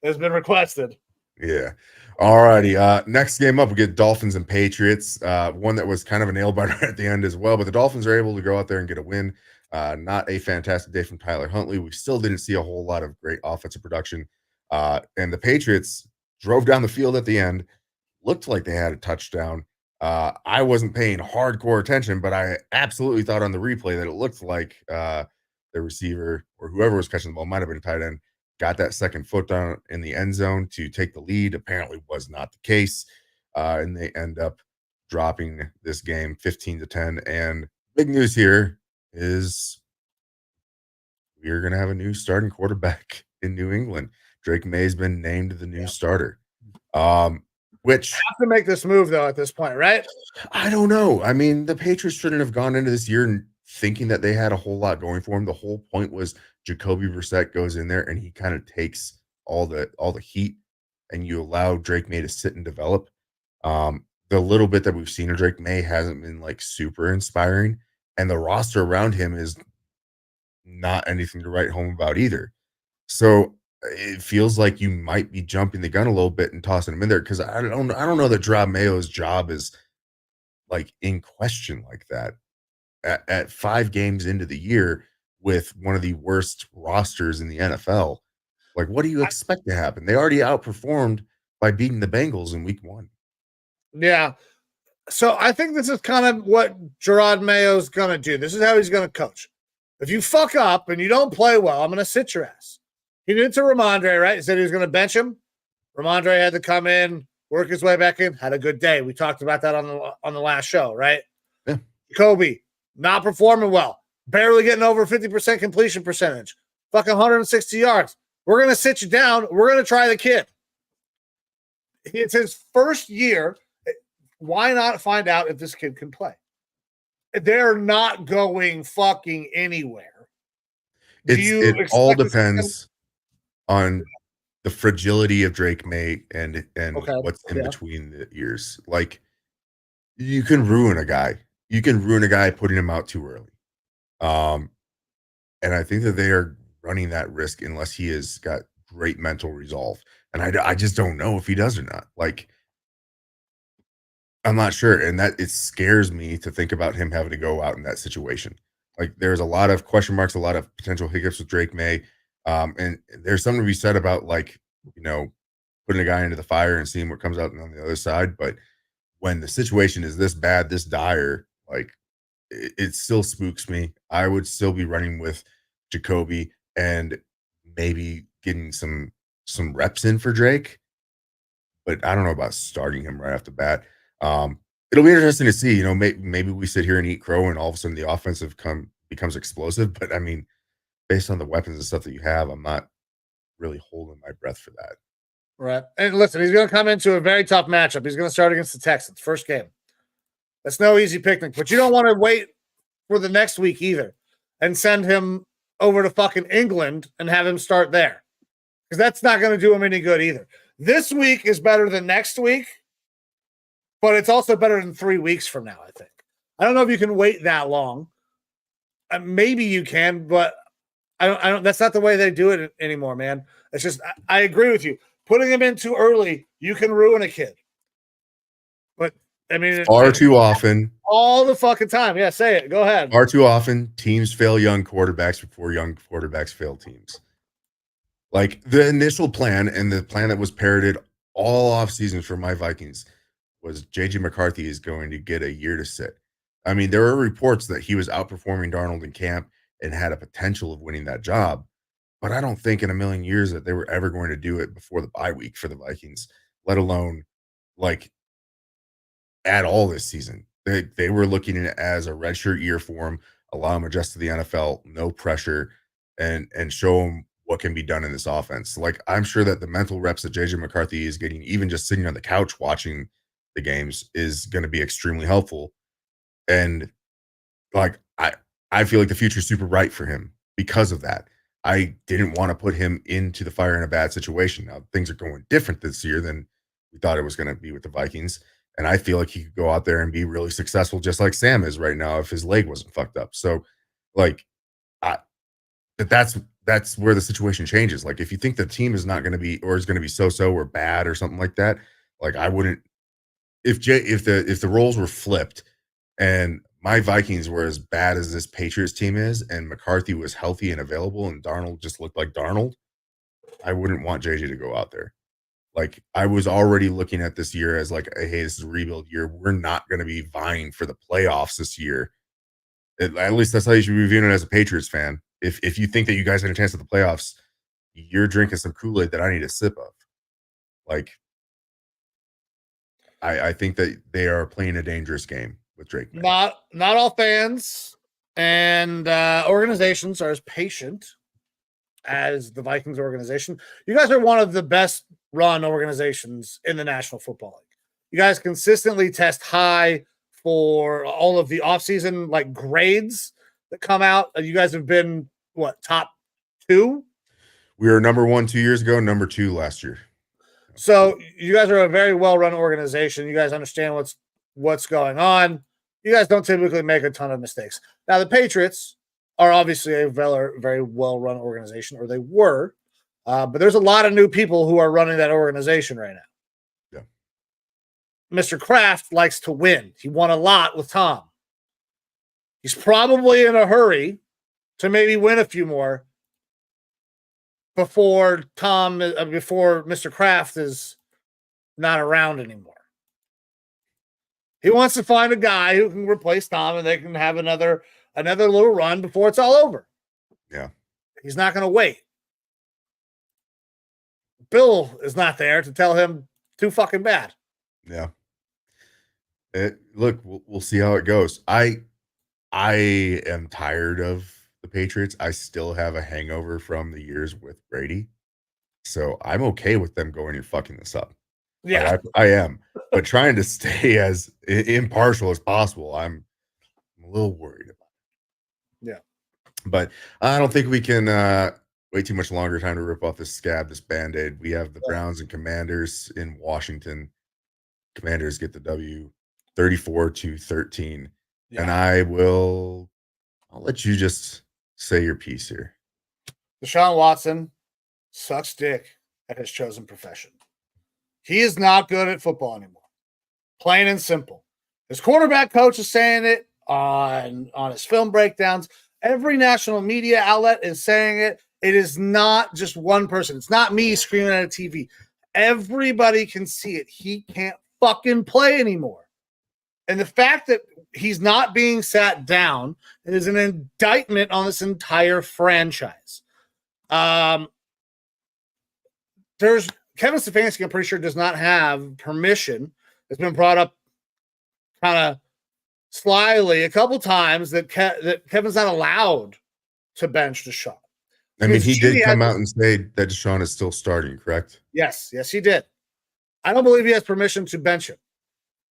has been requested. Yeah. All righty. Next game up, we get Dolphins and Patriots. One that was kind of a nail biter at the end as well, but the Dolphins are able to go out there and get a win. Not a fantastic day from Tyler Huntley. We still didn't see a whole lot of great offensive production. And the Patriots drove down the field at the end, looked like they had a touchdown. I wasn't paying hardcore attention, but I absolutely thought on the replay that it looked like the receiver or whoever was catching the ball, might have been a tight end, got that second foot down in the end zone to take the lead. Apparently was not the case. And they end up dropping this game 15-10. And big news here is we're going to have a new starting quarterback in New England. Drake May's been named the new starter. Which have to make this move though at this point, right? I don't know. I mean, the Patriots shouldn't have gone into this year thinking that they had a whole lot going for them. The whole point was Jacoby Brissett goes in there and he kind of takes all the heat, and you allow Drake May to sit and develop. The little bit that we've seen of Drake May hasn't been like super inspiring, and the roster around him is not anything to write home about either. So it feels like you might be jumping the gun a little bit and tossing him in there, because I don't know that Rob Mayo's job is like in question like that at 5 games into the year with one of the worst rosters in the NFL. Like, what do you expect to happen? They already outperformed by beating the Bengals in week 1. Yeah. So I think this is kind of what Gerard Mayo's going to do. This is how he's going to coach. If you fuck up and you don't play well, I'm going to sit your ass. He did it to Ramondre, right? He said he was going to bench him. Ramondre had to come in, work his way back in, had a good day. We talked about that on the last show, right? Yeah. Kobe, not performing well, barely getting over 50% completion percentage, fucking 160 yards. We're going to sit you down. We're going to try the kid. It's his first year. Why not find out if this kid can play? they're not going fucking anywhere. It all depends on the fragility of Drake May and what's in between the ears. Like, you can ruin a guy. You can ruin a guy putting him out too early. And I think that they are running that risk unless he has got great mental resolve. And I just don't know if he does or not. Like, I'm not sure. And that it scares me to think about him having to go out in that situation. Like, there's a lot of question marks, a lot of potential hiccups with Drake May. And there's something to be said about, like, putting a guy into the fire and seeing what comes out on the other side. But when the situation is this bad, this dire, like, it still spooks me. I would still be running with Jacoby and maybe getting some reps in for Drake, but I don't know about starting him right off the bat. It'll be interesting to see. Maybe we sit here and eat crow, and all of a sudden the offensive becomes explosive. But I mean, based on the weapons and stuff that you have, I'm not really holding my breath for that. Right. And listen, he's going to come into a very tough matchup. He's going to start against the Texans, first game. That's no easy picnic, but you don't want to wait for the next week either and send him over to fucking England and have him start there, because that's not going to do him any good either. This week is better than next week, but it's also better than 3 weeks from now, I think. I don't know if you can wait that long. Maybe you can, but I don't. That's not the way they do it anymore, man. It's just, I agree with you. Putting him in too early, you can ruin a kid. But I mean, far too often, all the fucking time. Yeah, say it. Go ahead. Far too often, teams fail young quarterbacks before young quarterbacks fail teams. Like, the initial plan, and the plan that was parroted all off seasons for my Vikings, was JJ McCarthy is going to get a year to sit. I mean, there are reports that he was outperforming Darnold in camp and had a potential of winning that job. But I don't think in a million years that they were ever going to do it before the bye week for the Vikings, let alone, like, at all this season. They were looking at it as a redshirt year for him, allow him to adjust to the NFL, no pressure, and show him what can be done in this offense. Like, I'm sure that the mental reps that JJ McCarthy is getting, even just sitting on the couch watching the games, is going to be extremely helpful. And, like, I feel like the future is super bright for him because of that. I didn't want to put him into the fire in a bad situation. Now, things are going different this year than we thought it was going to be with the Vikings. And I feel like he could go out there and be really successful, just like Sam is right now, if his leg wasn't fucked up. So, like, that's where the situation changes. Like, if you think the team is not going to be, or is going to be so or bad or something like that, like, I wouldn't. If the roles were flipped and my Vikings were as bad as this Patriots team is, and McCarthy was healthy and available, and Darnold just looked like Darnold, I wouldn't want JJ to go out there. Like, I was already looking at this year as like, hey, this is a rebuild year. We're not going to be vying for the playoffs this year. At least that's how you should be viewing it as a Patriots fan. If you think that you guys have a chance at the playoffs, you're drinking some Kool-Aid that I need a sip of. Like, I think that they are playing a dangerous game with Drake May. Not all fans and organizations are as patient as the Vikings organization. You guys are one of the best run organizations in the National Football League. You guys consistently test high for all of the offseason, like, grades that come out. You guys have been, what, top 2? We were number 1 2 years ago, number 2 last year. So you guys are a very well-run organization. You guys understand what's going on. You guys don't typically make a ton of mistakes. Now, the Patriots are obviously a very, very well-run organization, or they were. But there's a lot of new people who are running that organization right now. Yeah. Mr. Kraft likes to win. He won a lot with Tom. He's probably in a hurry to maybe win a few more before Mr. Kraft is not around anymore. He wants to find a guy who can replace Tom, and they can have another little run before it's all over. Yeah. He's not going to wait. Bill is not there to tell him too fucking bad. Yeah. Look, we'll see how it goes. I am tired of the Patriots. I still have a hangover from the years with Brady. So I'm okay with them going and fucking this up. Yeah. I am. But trying to stay as impartial as possible, I'm a little worried about it. Yeah. But I don't think we can wait too much longer time to rip off this scab, this Band-Aid. We have the Browns and Commanders in Washington. Commanders get the W 34-13. Yeah. And I'll let you just say your piece here. Deshaun Watson sucks dick at his chosen profession. He is not good at football anymore. Plain and simple. His quarterback coach is saying it on his film breakdowns. Every national media outlet is saying it. It is not just one person. It's not me screaming at a TV. Everybody can see it. He can't fucking play anymore. And the fact that he's not being sat down is an indictment on this entire franchise. There's Kevin Stefanski, I'm pretty sure, does not have permission. It's been brought up kind of slyly a couple times that Kevin's not allowed to bench Deshaun. I mean, he did come out and say that Deshaun is still starting, correct? Yes, he did. I don't believe he has permission to bench him.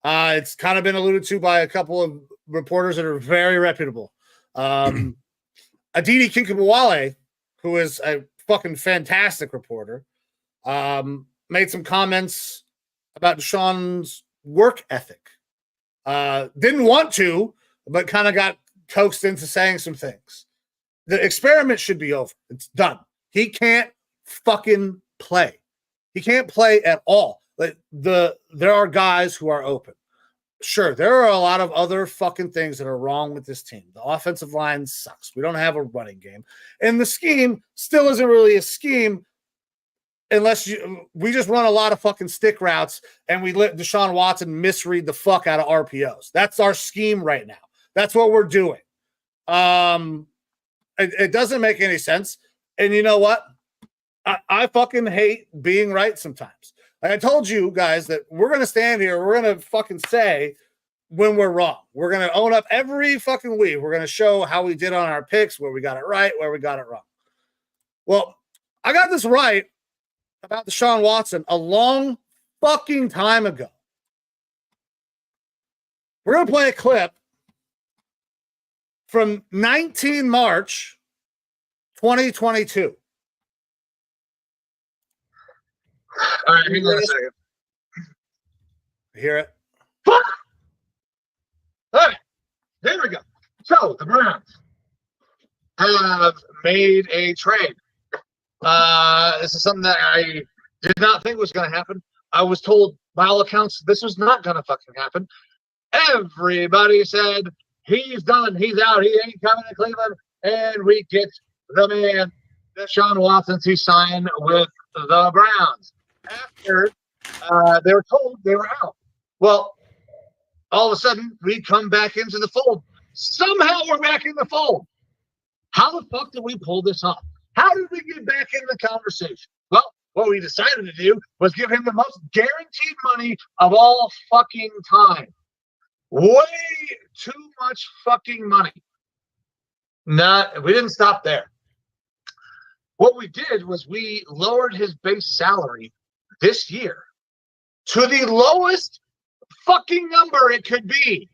It's kind of been alluded to by a couple of reporters that are very reputable. Aditi Kinkabawale, who is a fucking fantastic reporter, made some comments about Deshaun's work ethic. Didn't want to, but kind of got coaxed into saying some things. The experiment should be over. It's done. He can't fucking play. He can't play at all. Like there are guys who are open. Sure, there are a lot of other fucking things that are wrong with this team. The offensive line sucks. We don't have a running game. And the scheme still isn't really a scheme unless we just run a lot of fucking stick routes and we let Deshaun Watson misread the fuck out of RPOs. That's our scheme right now. That's what we're doing. It doesn't make any sense. And you know what? I fucking hate being right sometimes. Like I told you guys that we're going to stand here. We're going to fucking say when we're wrong. We're going to own up every fucking week. We're going to show how we did on our picks, where we got it right, where we got it wrong. Well, I got this right about Deshaun Watson a long fucking time ago. We're going to play a clip from 19 March 2022. All right, hang on a second. Hear it? Fuck! All right, there we go. So the Browns have made a trade. This is something that I did not think was going to happen. I was told by all accounts this was not going to fucking happen. Everybody said he's done, he's out, he ain't coming to Cleveland, and we get the man, Deshaun Watson, to sign with the Browns. After they were told they were out. Well, all of a sudden, we come back into the fold. Somehow we're back in the fold. How the fuck did we pull this off? How did we get back in the conversation? Well, what we decided to do was give him the most guaranteed money of all fucking time. Way too much fucking money. We didn't stop there. What we did was we lowered his base salary this year to the lowest fucking number it could be.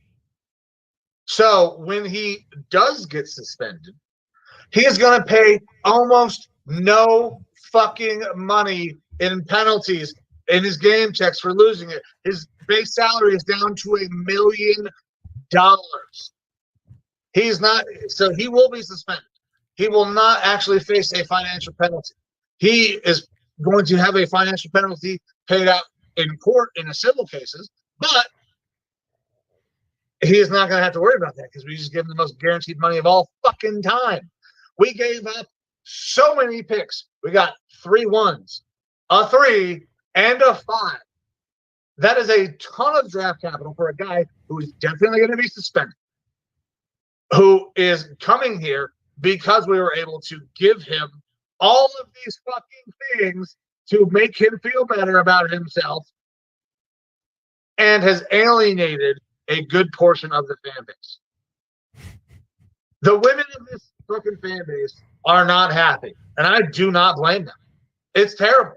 So when he does get suspended, he is going to pay almost no fucking money in penalties in his game checks for losing it. His base salary is down to $1 million. So he will be suspended. He will not actually face a financial penalty. He is going to have a financial penalty paid out in court in the civil cases, but he is not going to have to worry about that because we just gave him the most guaranteed money of all fucking time. We gave up so many picks. We got 3 1s, a 3, and a 5. That is a ton of draft capital for a guy who is definitely going to be suspended, who is coming here because we were able to give him all of these fucking things to make him feel better about himself, and has alienated a good portion of the fan base. The women of this fucking fan base are not happy, and I do not blame them. It's terrible.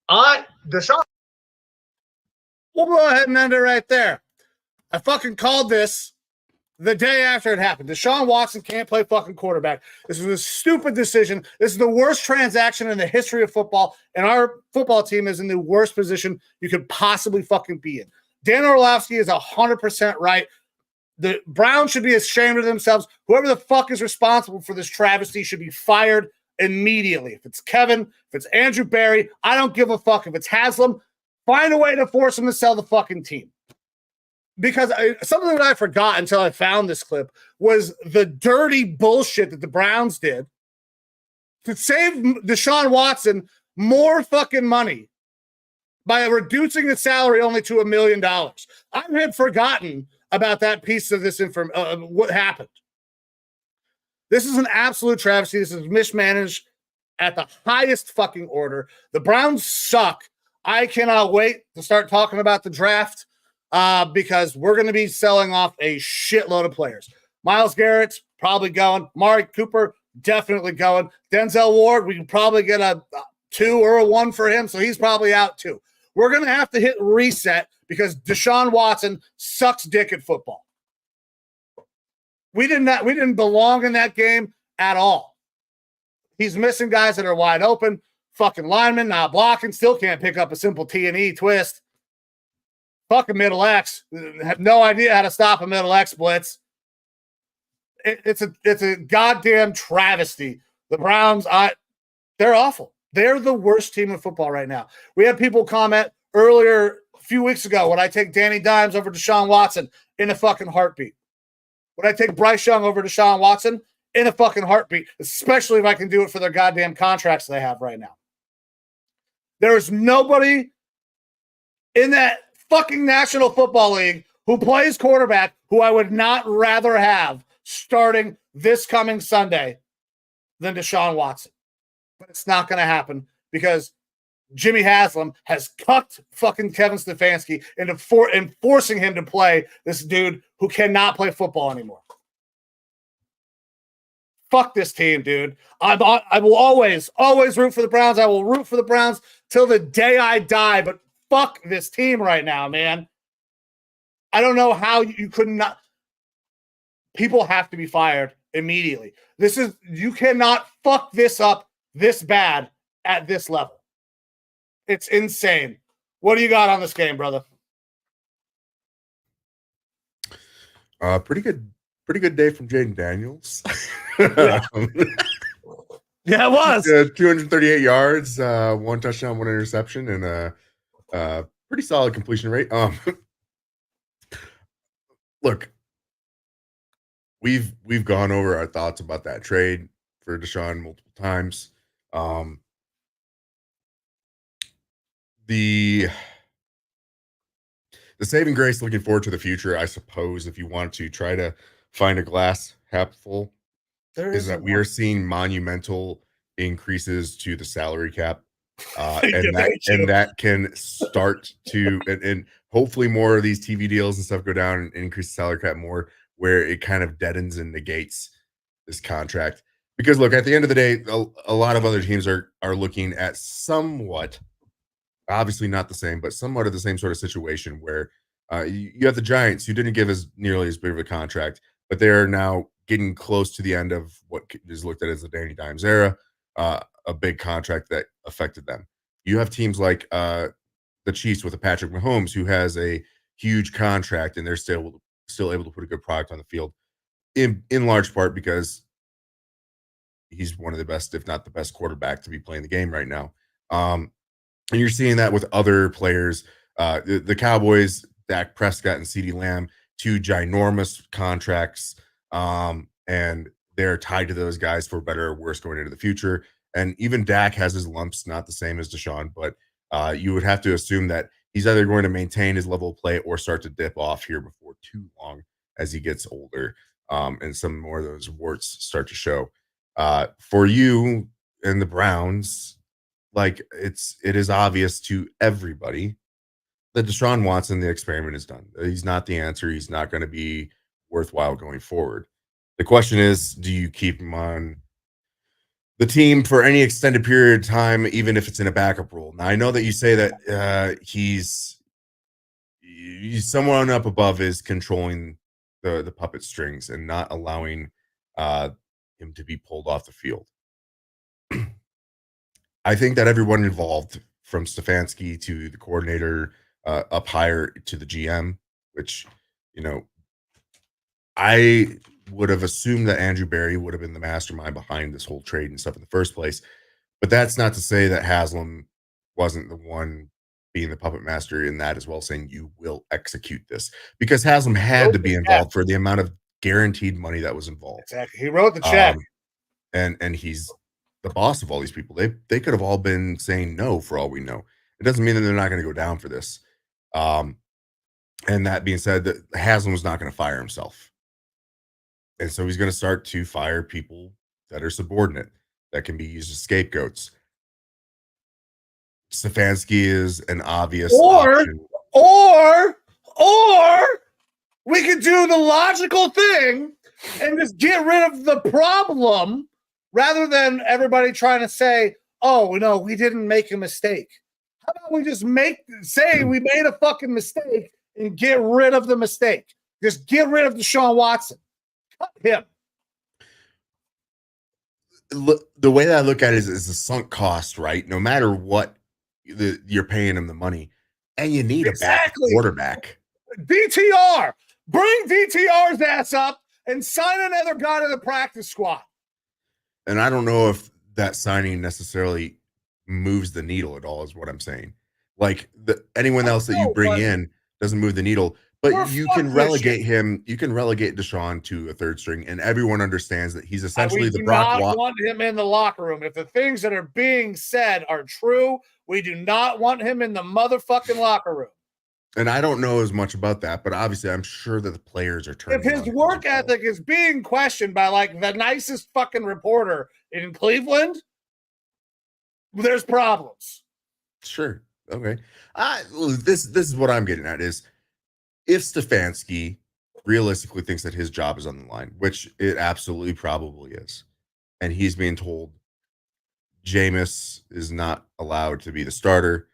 Deshaun. We'll go ahead and end it right there. I fucking called this the day after it happened. Deshaun Watson can't play fucking quarterback. This was a stupid decision. This is the worst transaction in the history of football, and our football team is in the worst position you could possibly fucking be in. Dan Orlovsky is 100% right. The Browns should be ashamed of themselves. Whoever the fuck is responsible for this travesty should be fired immediately. If it's Kevin, if it's Andrew Berry, I don't give a fuck. If it's Haslam, find a way to force him to sell the fucking team. Because something that I forgot until I found this clip was the dirty bullshit that the Browns did to save Deshaun Watson more fucking money by reducing the salary only to $1 million. I had forgotten about that piece of this what happened. This is an absolute travesty. This is mismanaged at the highest fucking order. The Browns suck. I cannot wait to start talking about the draft. Because we're going to be selling off a shitload of players. Myles Garrett's probably going. Amari Cooper, definitely going. Denzel Ward, we can probably get a 2 or a 1 for him, so he's probably out too. We're going to have to hit reset because Deshaun Watson sucks dick at football. We didn't belong in that game at all. He's missing guys that are wide open. Fucking lineman, not blocking, still can't pick up a simple T&E twist. Fucking middle X. Have no idea how to stop a middle X blitz. It's a goddamn travesty. The Browns, they're awful. They're the worst team in football right now. We had people comment earlier a few weeks ago, would I take Danny Dimes over Deshaun Watson in a fucking heartbeat? Would I take Bryce Young over Deshaun Watson in a fucking heartbeat? Especially if I can do it for their goddamn contracts they have right now. There is nobody in that fucking National Football League who plays quarterback who I would not rather have starting this coming Sunday than Deshaun Watson. But it's not going to happen because Jimmy Haslam has cucked fucking Kevin Stefanski into forcing him to play this dude who cannot play football anymore. Fuck this team, dude. I will always root for the Browns. I will root for the Browns till the day I die, but fuck this team right now, man. I don't know how you could not. People have to be fired immediately. You cannot fuck this up this bad at this level. It's insane. What do you got on this game, brother? Pretty good day from Jaden Daniels. Yeah, it was. 238 yards, 1 touchdown, 1 interception, and a pretty solid completion rate. Look, we've gone over our thoughts about that trade for Deshaun multiple times. The saving grace, looking forward to the future, I suppose, if you want to try to find a glass half full, is that we are seeing monumental increases to the salary cap. And that can start to and hopefully more of these TV deals and stuff go down and increase the salary cap more, where it kind of deadens and negates this contract. Because look, at the end of the day, a lot of other teams are looking at somewhat, obviously not the same, but somewhat of the same sort of situation where you have the Giants, who didn't give us nearly as big of a contract, but they are now getting close to the end of what is looked at as the Danny Dimes era, a big contract that affected them. You have teams like the Chiefs with a Patrick Mahomes, who has a huge contract, and they're still able to put a good product on the field, in large part because he's one of the best, if not the best, quarterback to be playing the game right now. And you're seeing that with other players. The Cowboys, Dak Prescott and CeeDee Lamb, 2 ginormous contracts, and they're tied to those guys for better or worse going into the future. And even Dak has his lumps, not the same as Deshaun, but you would have to assume that he's either going to maintain his level of play or start to dip off here before too long as he gets older, and some more of those warts start to show. For you and the Browns, like it is obvious to everybody that Deshaun Watson, the experiment is done. He's not the answer. He's not going to be worthwhile going forward. The question is, do you keep him on the team for any extended period of time, even if it's in a backup role? Now, I know that you say that he's someone up above is controlling the puppet strings and not allowing him to be pulled off the field. I think that everyone involved, from Stefanski to the coordinator, up higher to the GM, which, I would have assumed that Andrew Berry would have been the mastermind behind this whole trade and stuff in the first place. But that's not to say that Haslam wasn't the one being the puppet master in that as well, saying you will execute this, because Haslam had to be involved for the amount of guaranteed money that was involved. Exactly. He wrote the check. And he's the boss of all these people. They could have all been saying no for all we know. It doesn't mean that they're not going to go down for this. And that being said, that Haslam was not going to fire himself. And so he's going to start to fire people that are subordinate, that can be used as scapegoats. Stefanski is an obvious option. Or we could do the logical thing and just get rid of the problem rather than everybody trying to say, oh, no, we didn't make a mistake. How about we just say we made a fucking mistake and get rid of the mistake? Just get rid of Deshaun Watson. Cut him. The way that I look at it is a sunk cost, right? No matter what, you're paying him the money, and you need a back quarterback. DTR. Bring DTR's ass up and sign another guy to the practice squad. And I don't know if that signing necessarily moves the needle at all, is what I'm saying. Like, anyone else that you bring in doesn't move the needle, but you can relegate him. You can relegate Deshaun to a third string, and everyone understands that he's essentially the Brock. We do not want him in the locker room. If the things that are being said are true, we do not want him in the motherfucking locker room. And I don't know as much about that, but obviously I'm sure that the players are turning. If his work ethic is being questioned by like the nicest fucking reporter in Cleveland, there's problems. Sure. Okay. This is what I'm getting at is, if Stefanski realistically thinks that his job is on the line, which it absolutely probably is, and he's being told Jameis is not allowed to be the starter,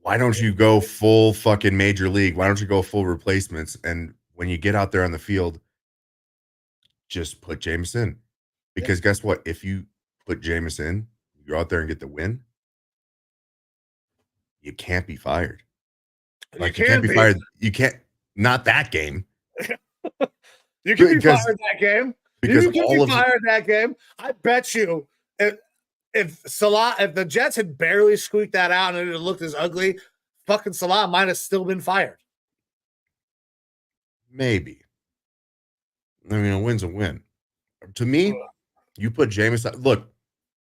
why don't you go full fucking major league? Why don't you go full replacements? And when you get out there on the field, just put Jameis in. Because guess what? If you put Jameis in, you go out there and get the win, you can't be fired. Like, you can't be fired. You can't, not that game. You can be fired that game. You can be fired that game. I bet you if the Jets had barely squeaked that out and it looked as ugly, fucking Salah might have still been fired. Maybe. I mean, a win's a win. To me, you put Jameis. Look,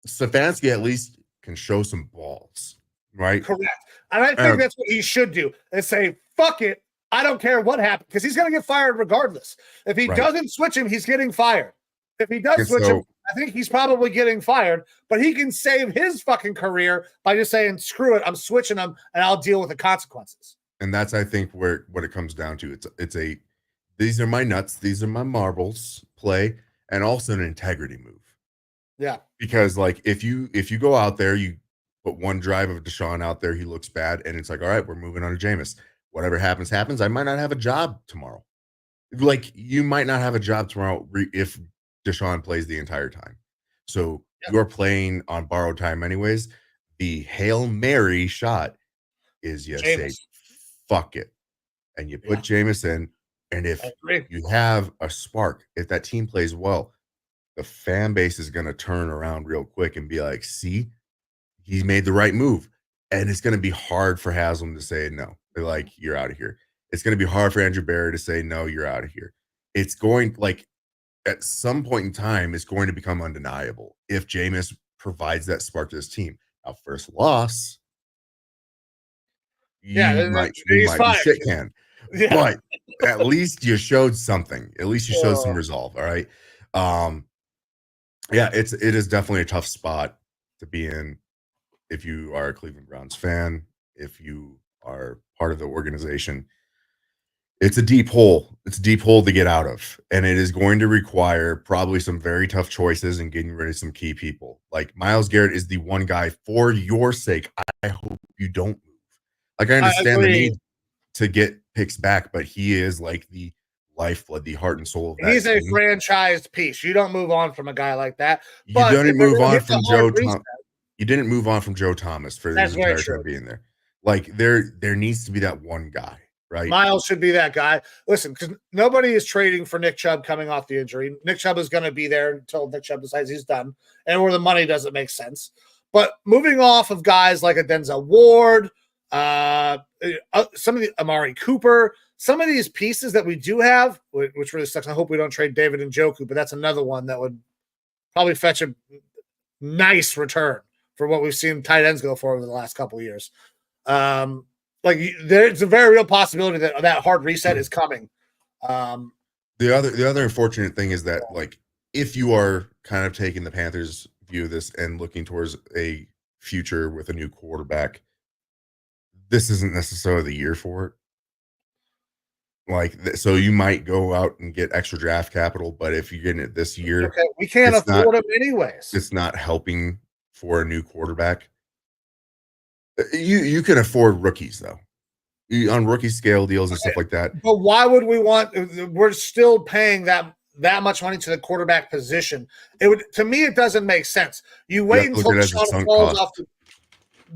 Stefanski at least can show some balls, right? Correct. And I think that's what he should do, and say, fuck it, I don't care what happened, because he's going to get fired regardless. If he doesn't switch him, he's getting fired. If he does switch him, I think he's probably getting fired, but he can save his fucking career by just saying, screw it, I'm switching him, and I'll deal with the consequences. And that's, I think, what it comes down to. It's a these are my nuts, these are my marbles play, and also an integrity move. Yeah. Because, like, if you go out there, you put one drive of Deshaun out there, he looks bad, and it's like, all right, we're moving on to Jameis. Whatever happens. I might not have a job tomorrow. Like, you might not have a job tomorrow if Deshaun plays the entire time. So you're playing on borrowed time anyways. The Hail Mary shot is you say, fuck it. And you put Jameis in. And if you have a spark, if that team plays well, the fan base is going to turn around real quick and be like, see, he made the right move. And it's going to be hard for Haslam to say no. They're like, you're out of here. It's going to be hard for Andrew Berry to say, no, you're out of here. It's going, like, at some point in time, it's going to become undeniable if Jameis provides that spark to his team. Now, first loss, you might be shit can. Yeah. But at least you showed something. At least you showed some resolve. All right. Yeah, it is definitely a tough spot to be in if you are a Cleveland Browns fan, if you are part of the organization. It's a deep hole. It's a deep hole to get out of. And it is going to require probably some very tough choices and getting rid of some key people. Like, Myles Garrett is the one guy, for your sake, I hope you don't move. Like, I understand the need to get picks back, but he is like the lifeblood, the heart and soul of that He's a team. franchised piece. You don't move on from a guy like that. You But didn't if they're move gonna on hit from the hard Joe reset, You didn't move on from Joe Thomas for that's his very entire true. time being there. Like there needs to be that one guy, right? Miles should be that guy. Listen, because nobody is trading for Nick Chubb coming off the injury. Nick Chubb is going to be there until Nick Chubb decides he's done, and where the money doesn't make sense. But moving off of guys like a Denzel Ward, some of the Amari Cooper, some of these pieces that we do have, which really sucks. I hope we don't trade David Njoku, but that's another one that would probably fetch a nice return for what we've seen tight ends go for over the last couple of years. Like there's a very real possibility that that hard reset is coming. The other unfortunate thing is that, like, if you are kind of taking the Panthers view of this and looking towards a future with a new quarterback, this isn't necessarily the year for it. Like, so you might go out and get extra draft capital, but if you're getting it this year, Okay, we can't afford them anyways. It's not helping for a new quarterback. You can afford rookies though, on rookie scale deals and stuff like that. But why would we want? We're still paying that much money to the quarterback position. It would, to me, it doesn't make sense. You wait until Deshaun falls off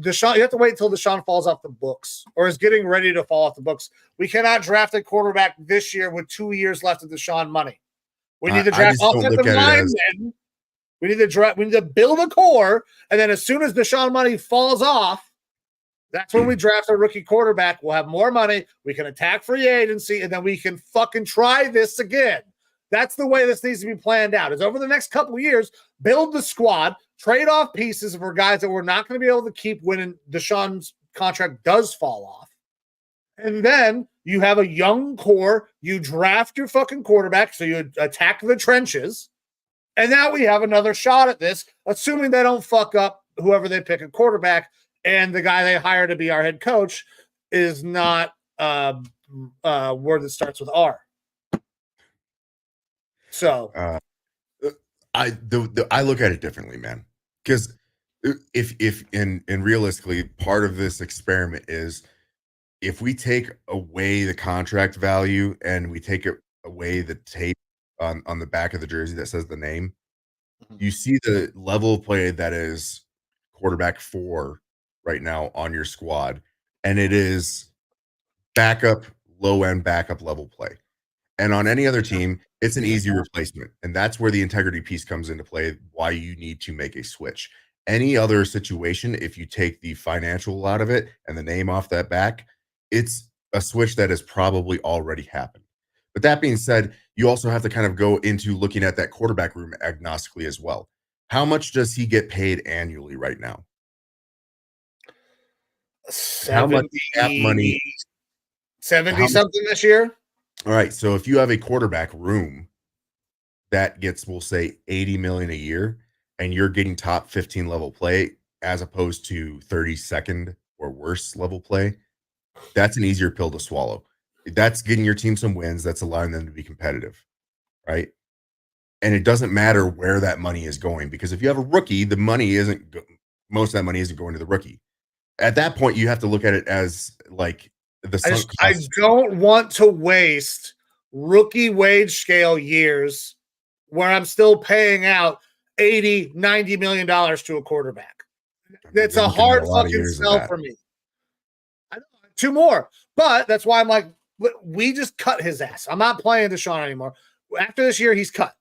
Deshaun. You have to wait until Deshaun falls off the books or is getting ready to fall off the books. We cannot draft a quarterback this year with 2 years left of Deshaun money. We need to draft offensive linemen. We need to draft. We need to build a core, and then as soon as Deshaun money falls off, that's when we draft a rookie quarterback. We'll have more money. We can attack free agency, and then we can fucking try this again. That's the way this needs to be planned out. Is over the next couple of years, build the squad, trade off pieces for guys that we're not going to be able to keep when Deshaun's contract does fall off. And then you have a young core. You draft your fucking quarterback, so you attack the trenches. And now we have another shot at this, assuming they don't fuck up whoever they pick a quarterback, and the guy they hire to be our head coach is not a word that starts with R. So I look at it differently, man. Because if realistically, part of this experiment is if we take away the contract value and we take away the tape on the back of the jersey that says the name, you see the level of play that is quarterback 4 right now on your squad, and it is backup, low end backup level play. And on any other team, it's an easy replacement. And that's where the integrity piece comes into play, why you need to make a switch. Any other situation, if you take the financial out of it and the name off that back, it's a switch that has probably already happened. But that being said, you also have to kind of go into looking at that quarterback room agnostically as well. How much does he get paid annually right now? 70, how much cap money? 70 something this year. All right. So if you have a quarterback room that gets, we'll say, $80 million a year, and you're getting top 15 level play as opposed to 32nd or worse level play, that's an easier pill to swallow. That's getting your team some wins. That's allowing them to be competitive, right? And it doesn't matter where that money is going, because if you have a rookie, the money isn't, most of that money isn't going to the rookie. At that point, you have to look at it as like the I don't want to waste rookie wage scale years where I'm still paying out $80-90 million to a quarterback. That's a hard fucking sell for me. I know, 2 more, but that's why I'm like, we just cut his ass. I'm not playing Deshaun anymore. After this year, he's cut.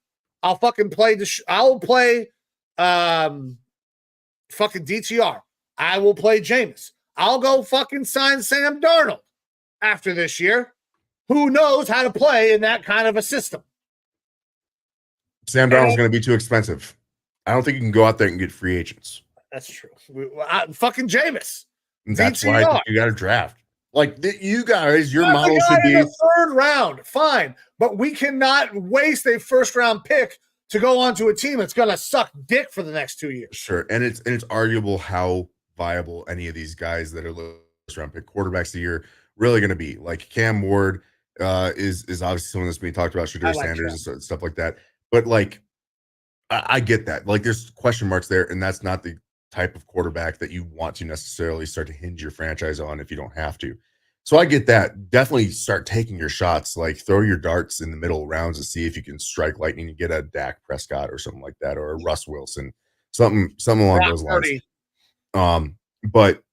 I'll fucking play I'll play fucking DTR. I will play Jameis. I'll go fucking sign Sam Darnold after this year. Who knows how to play in that kind of a system? Sam Darnold's going to be too expensive. I don't think you can go out there and get free agents. That's true. Fucking Jameis. That's why you got to draft. Like, you guys, your model should be in the 3rd round. Fine. But we cannot waste a 1st round pick to go onto a team that's going to suck dick for the next 2 years. Sure. And it's arguable how viable any of these guys that are first round pick quarterbacks of the year really going to be. Like Cam Ward is obviously someone that's being talked about, Shadur Sanders and stuff like that. But like, I get that. Like, there's question marks there, and that's not the type of quarterback that you want to necessarily start to hinge your franchise on if you don't have to. So I get that. Definitely start taking your shots. Like throw your darts in the middle rounds to see if you can strike lightning and get a Dak Prescott or something like that, or a Russ Wilson, something along Brock those lines. Purdy. But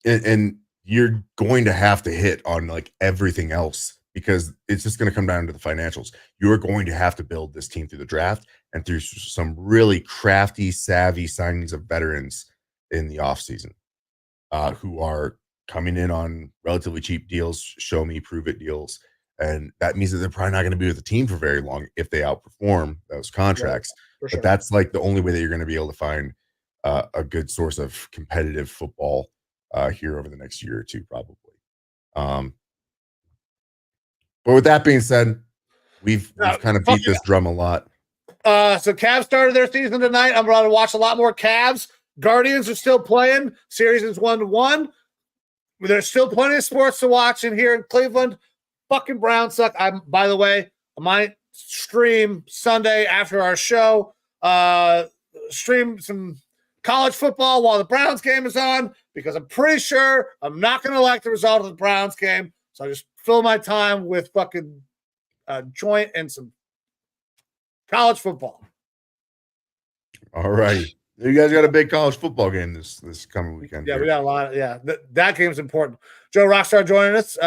and you're going to have to hit on like everything else because it's just going to come down to the financials. You're going to have to build this team through the draft and through some really crafty, savvy signings of veterans in the offseason who are coming in on relatively cheap deals, show me, prove it deals. And that means that they're probably not going to be with the team for very long if they outperform those contracts. For sure. But that's like the only way that you're going to be able to find a good source of competitive football here over the next year or two, probably. But with that being said, we've kind of beat this drum a lot. So Cavs started their season tonight. I'm going to watch a lot more Cavs. Guardians are still playing. Series is 1-1. There's still plenty of sports to watch in here in Cleveland. Fucking Browns suck. By the way, I might stream Sunday after our show. Stream some college football while the Browns game is on because I'm pretty sure I'm not going to like the result of the Browns game. So I just fill my time with fucking joint and some college football. All right. You guys got a big college football game this coming weekend. Yeah, we got a lot. That game's important. Joe Rockstar joining us.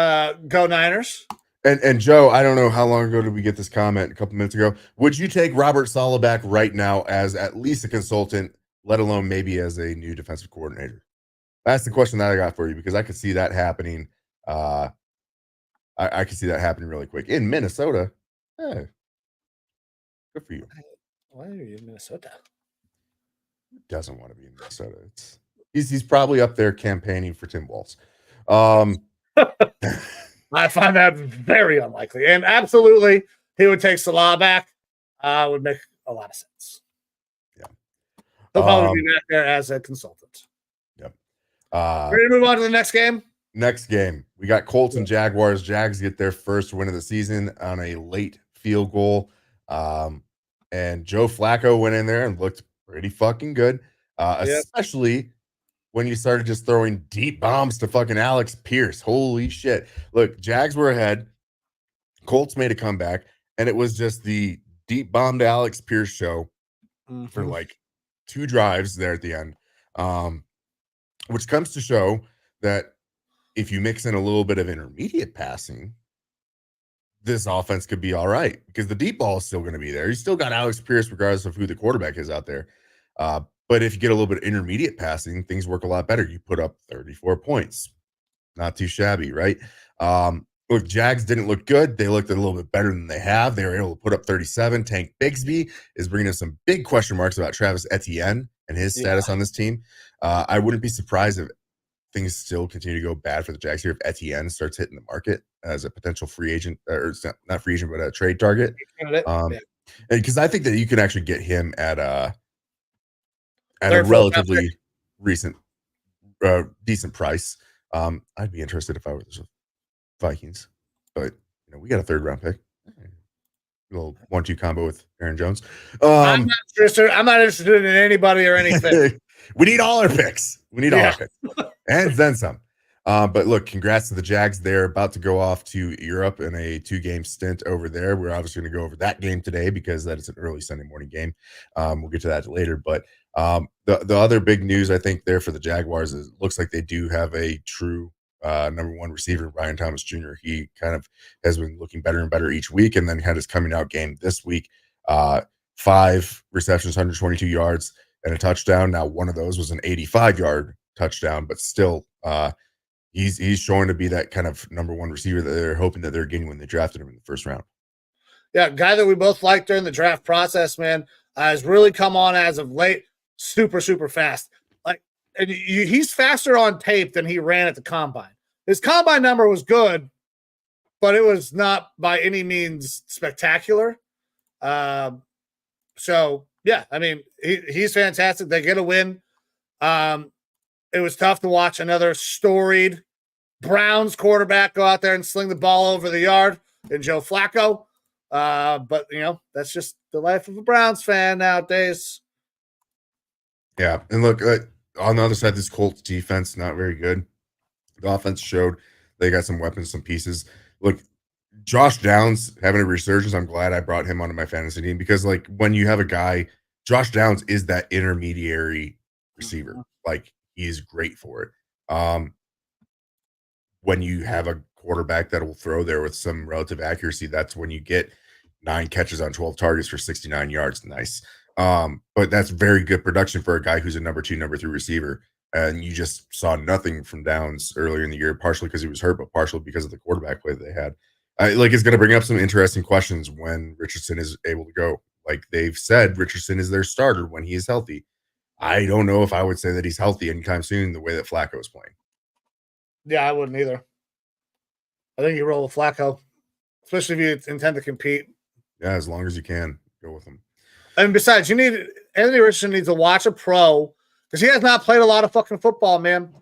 Go Niners. And Joe, I don't know how long ago did we get this comment, a couple minutes ago. Would you take Robert Saleh back right now as at least a consultant, let alone maybe as a new defensive coordinator? That's the question that I got for you because I could see that happening. I could see that happening really quick. In Minnesota, good for you. Why are you in Minnesota? Doesn't want to be in Minnesota. He's probably up there campaigning for Tim Walz. I find that very unlikely. And absolutely, he would take Salah back. Would make a lot of sense. Yeah. He'll probably be back there as a consultant. Yep. Ready to move on to the next game? Next game. We got Colts and Jaguars. Jags get their first win of the season on a late field goal. And Joe Flacco went in there and looked pretty fucking good. Especially when you started just throwing deep bombs to fucking Alex Pierce. Holy shit. Look, Jags were ahead. Colts made a comeback, and it was just the deep bomb to Alex Pierce show for like 2 drives there at the end, which comes to show that if you mix in a little bit of intermediate passing, this offense could be all right because the deep ball is still going to be there. You still got Alex Pierce regardless of who the quarterback is out there. But if you get a little bit of intermediate passing, things work a lot better. You put up 34 points. Not too shabby, right? Look, Jags didn't look good. They looked a little bit better than they have. They were able to put up 37. Tank Bigsby is bringing us some big question marks about Travis Etienne and his status on this team. I wouldn't be surprised if things still continue to go bad for the Jags here if Etienne starts hitting the market as a potential free agent, or not free agent, but a trade target. Because I think that you can actually get him at a relatively recent, decent price. I'd be interested if I was Vikings, but we got a 3rd round pick. A little 1-2 combo with Aaron Jones. I'm not interested in anybody or anything. We need all our picks. We need all our picks. And then some. But look, congrats to the Jags. They're about to go off to Europe in a 2-game stint over there. We're obviously going to go over that game today because that is an early Sunday morning game. We'll get to that later. But the other big news, I think, there for the Jaguars is it looks like they do have a true number 1 receiver, Ryan Thomas Jr. He kind of has been looking better and better each week and then had his coming out game this week. 5 receptions, 122 yards, and a touchdown. Now, one of those was an 85-yard touchdown, but still he's showing to be that kind of number 1 receiver that they're hoping that they're getting when they drafted him in the first round. Yeah, guy that we both liked during the draft process, man, has really come on as of late. Super, super fast. And he's faster on tape than he ran at the combine. His combine number was good, but it was not by any means spectacular. So yeah, I mean, he's fantastic. They get a win. It was tough to watch another storied Browns quarterback go out there and sling the ball over the yard in Joe Flacco. But that's just the life of a Browns fan nowadays. Yeah, and look, on the other side, this Colts defense not very good. The offense showed They got some weapons, some pieces. Look, Josh Downs having a resurgence. I'm glad I brought him onto my fantasy team because, like, when you have a guy, Josh Downs is that intermediary receiver. Like, he's great for it. When you have a quarterback that will throw there with some relative accuracy, that's when you get 9 catches on 12 targets for 69 yards. Nice. But that's very good production for a guy who's a number 2, number 3 receiver. And you just saw nothing from Downs earlier in the year, partially because he was hurt, but partially because of the quarterback play that they had. It's going to bring up some interesting questions when Richardson is able to go. Like they've said, Richardson is their starter when he is healthy. I don't know if I would say that he's healthy anytime soon the way that Flacco is playing. Yeah, I wouldn't either. I think you roll with Flacco, especially if you intend to compete. Yeah, as long as you can, go with him. And besides, Anthony Richardson needs to watch a pro because he has not played a lot of fucking football, man.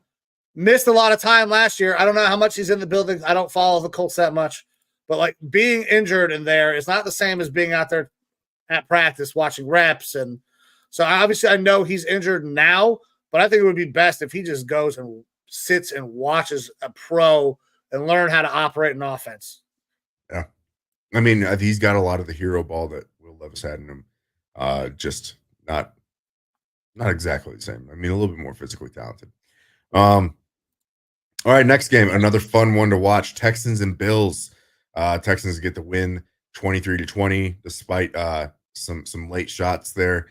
Missed a lot of time last year. I don't know how much he's in the building. I don't follow the Colts that much. But, like, being injured in there is not the same as being out there at practice watching reps. And so, obviously, I know he's injured now, but I think it would be best if he just goes and sits and watches a pro and learn how to operate an offense. Yeah. I mean, he's got a lot of the hero ball that Will Levis had in him. Just not exactly the same. I mean, a little bit more physically talented. All right, next game, another fun one to watch. Texans and Bills. Texans get the win 23-20, despite some late shots there.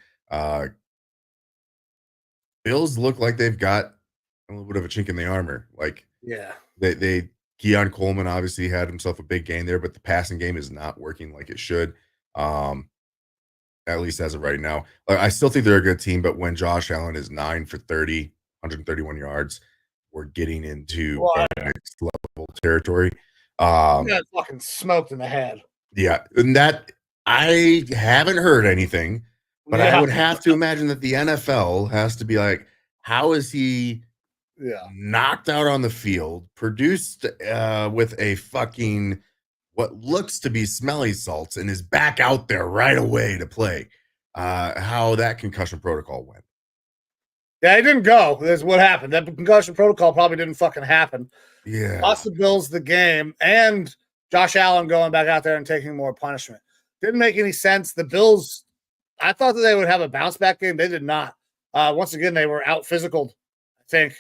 Bills look like they've got a little bit of a chink in the armor. Like, Yeah. They Keon Coleman obviously had himself a big game there, but the passing game is not working like it should. At least as of right now. I still think they're a good team, but when Josh Allen is 9 for 30, 131 yards, we're getting into next level territory. He got fucking smoked in the head. Yeah, and that I haven't heard anything, but I would have to imagine that the NFL has to be like, how is he knocked out on the field, produced with a fucking what looks to be smelly salts, and is back out there right away to play? How that concussion protocol went. Yeah, it didn't go. That's what happened. That concussion protocol probably didn't fucking happen. Yeah. Lost the Bills the game, and Josh Allen going back out there and taking more punishment. Didn't make any sense. The Bills, I thought that they would have a bounce back game. They did not. Once again, they were out physicaled. I think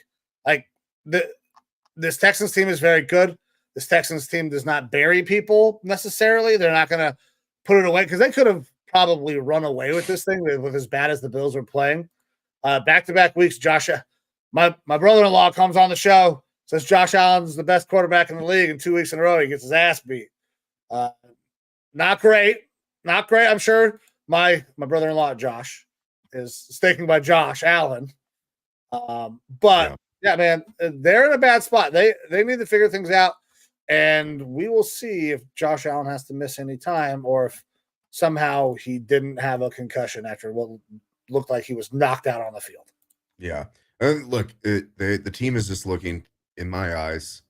like this Texans team is very good. This Texans team does not bury people necessarily. They're not going to put it away because they could have probably run away with this thing with as bad as the Bills were playing. Back-to-back weeks, my brother-in-law comes on the show, says Josh Allen's the best quarterback in the league, and 2 weeks in a row he gets his ass beat. Not great. I'm sure my brother-in-law Josh is sticking by Josh Allen. But yeah, man, they're in a bad spot. They need to figure things out, and we will see if Josh Allen has to miss any time or if somehow he didn't have a concussion after what looked like he was knocked out on the field. Yeah. Look, the team is just looking, in my eyes,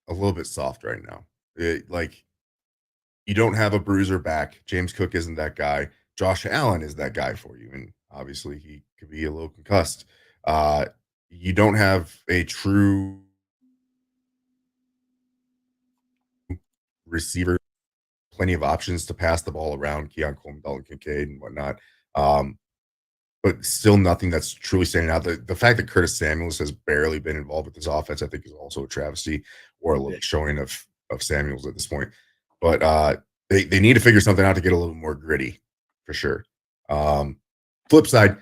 a little bit soft right now. You don't have a bruiser back. James Cook isn't that guy. Josh Allen is that guy for you. And obviously he could be a little concussed. You don't have a true receiver, plenty of options to pass the ball around, Keon Coleman, Dalton Kincaid, and whatnot. But still nothing that's truly standing out. The fact that Curtis Samuels has barely been involved with this offense, I think, is also a travesty or a little showing of Samuels at this point. But they need to figure something out to get a little more gritty, for sure. Flip side,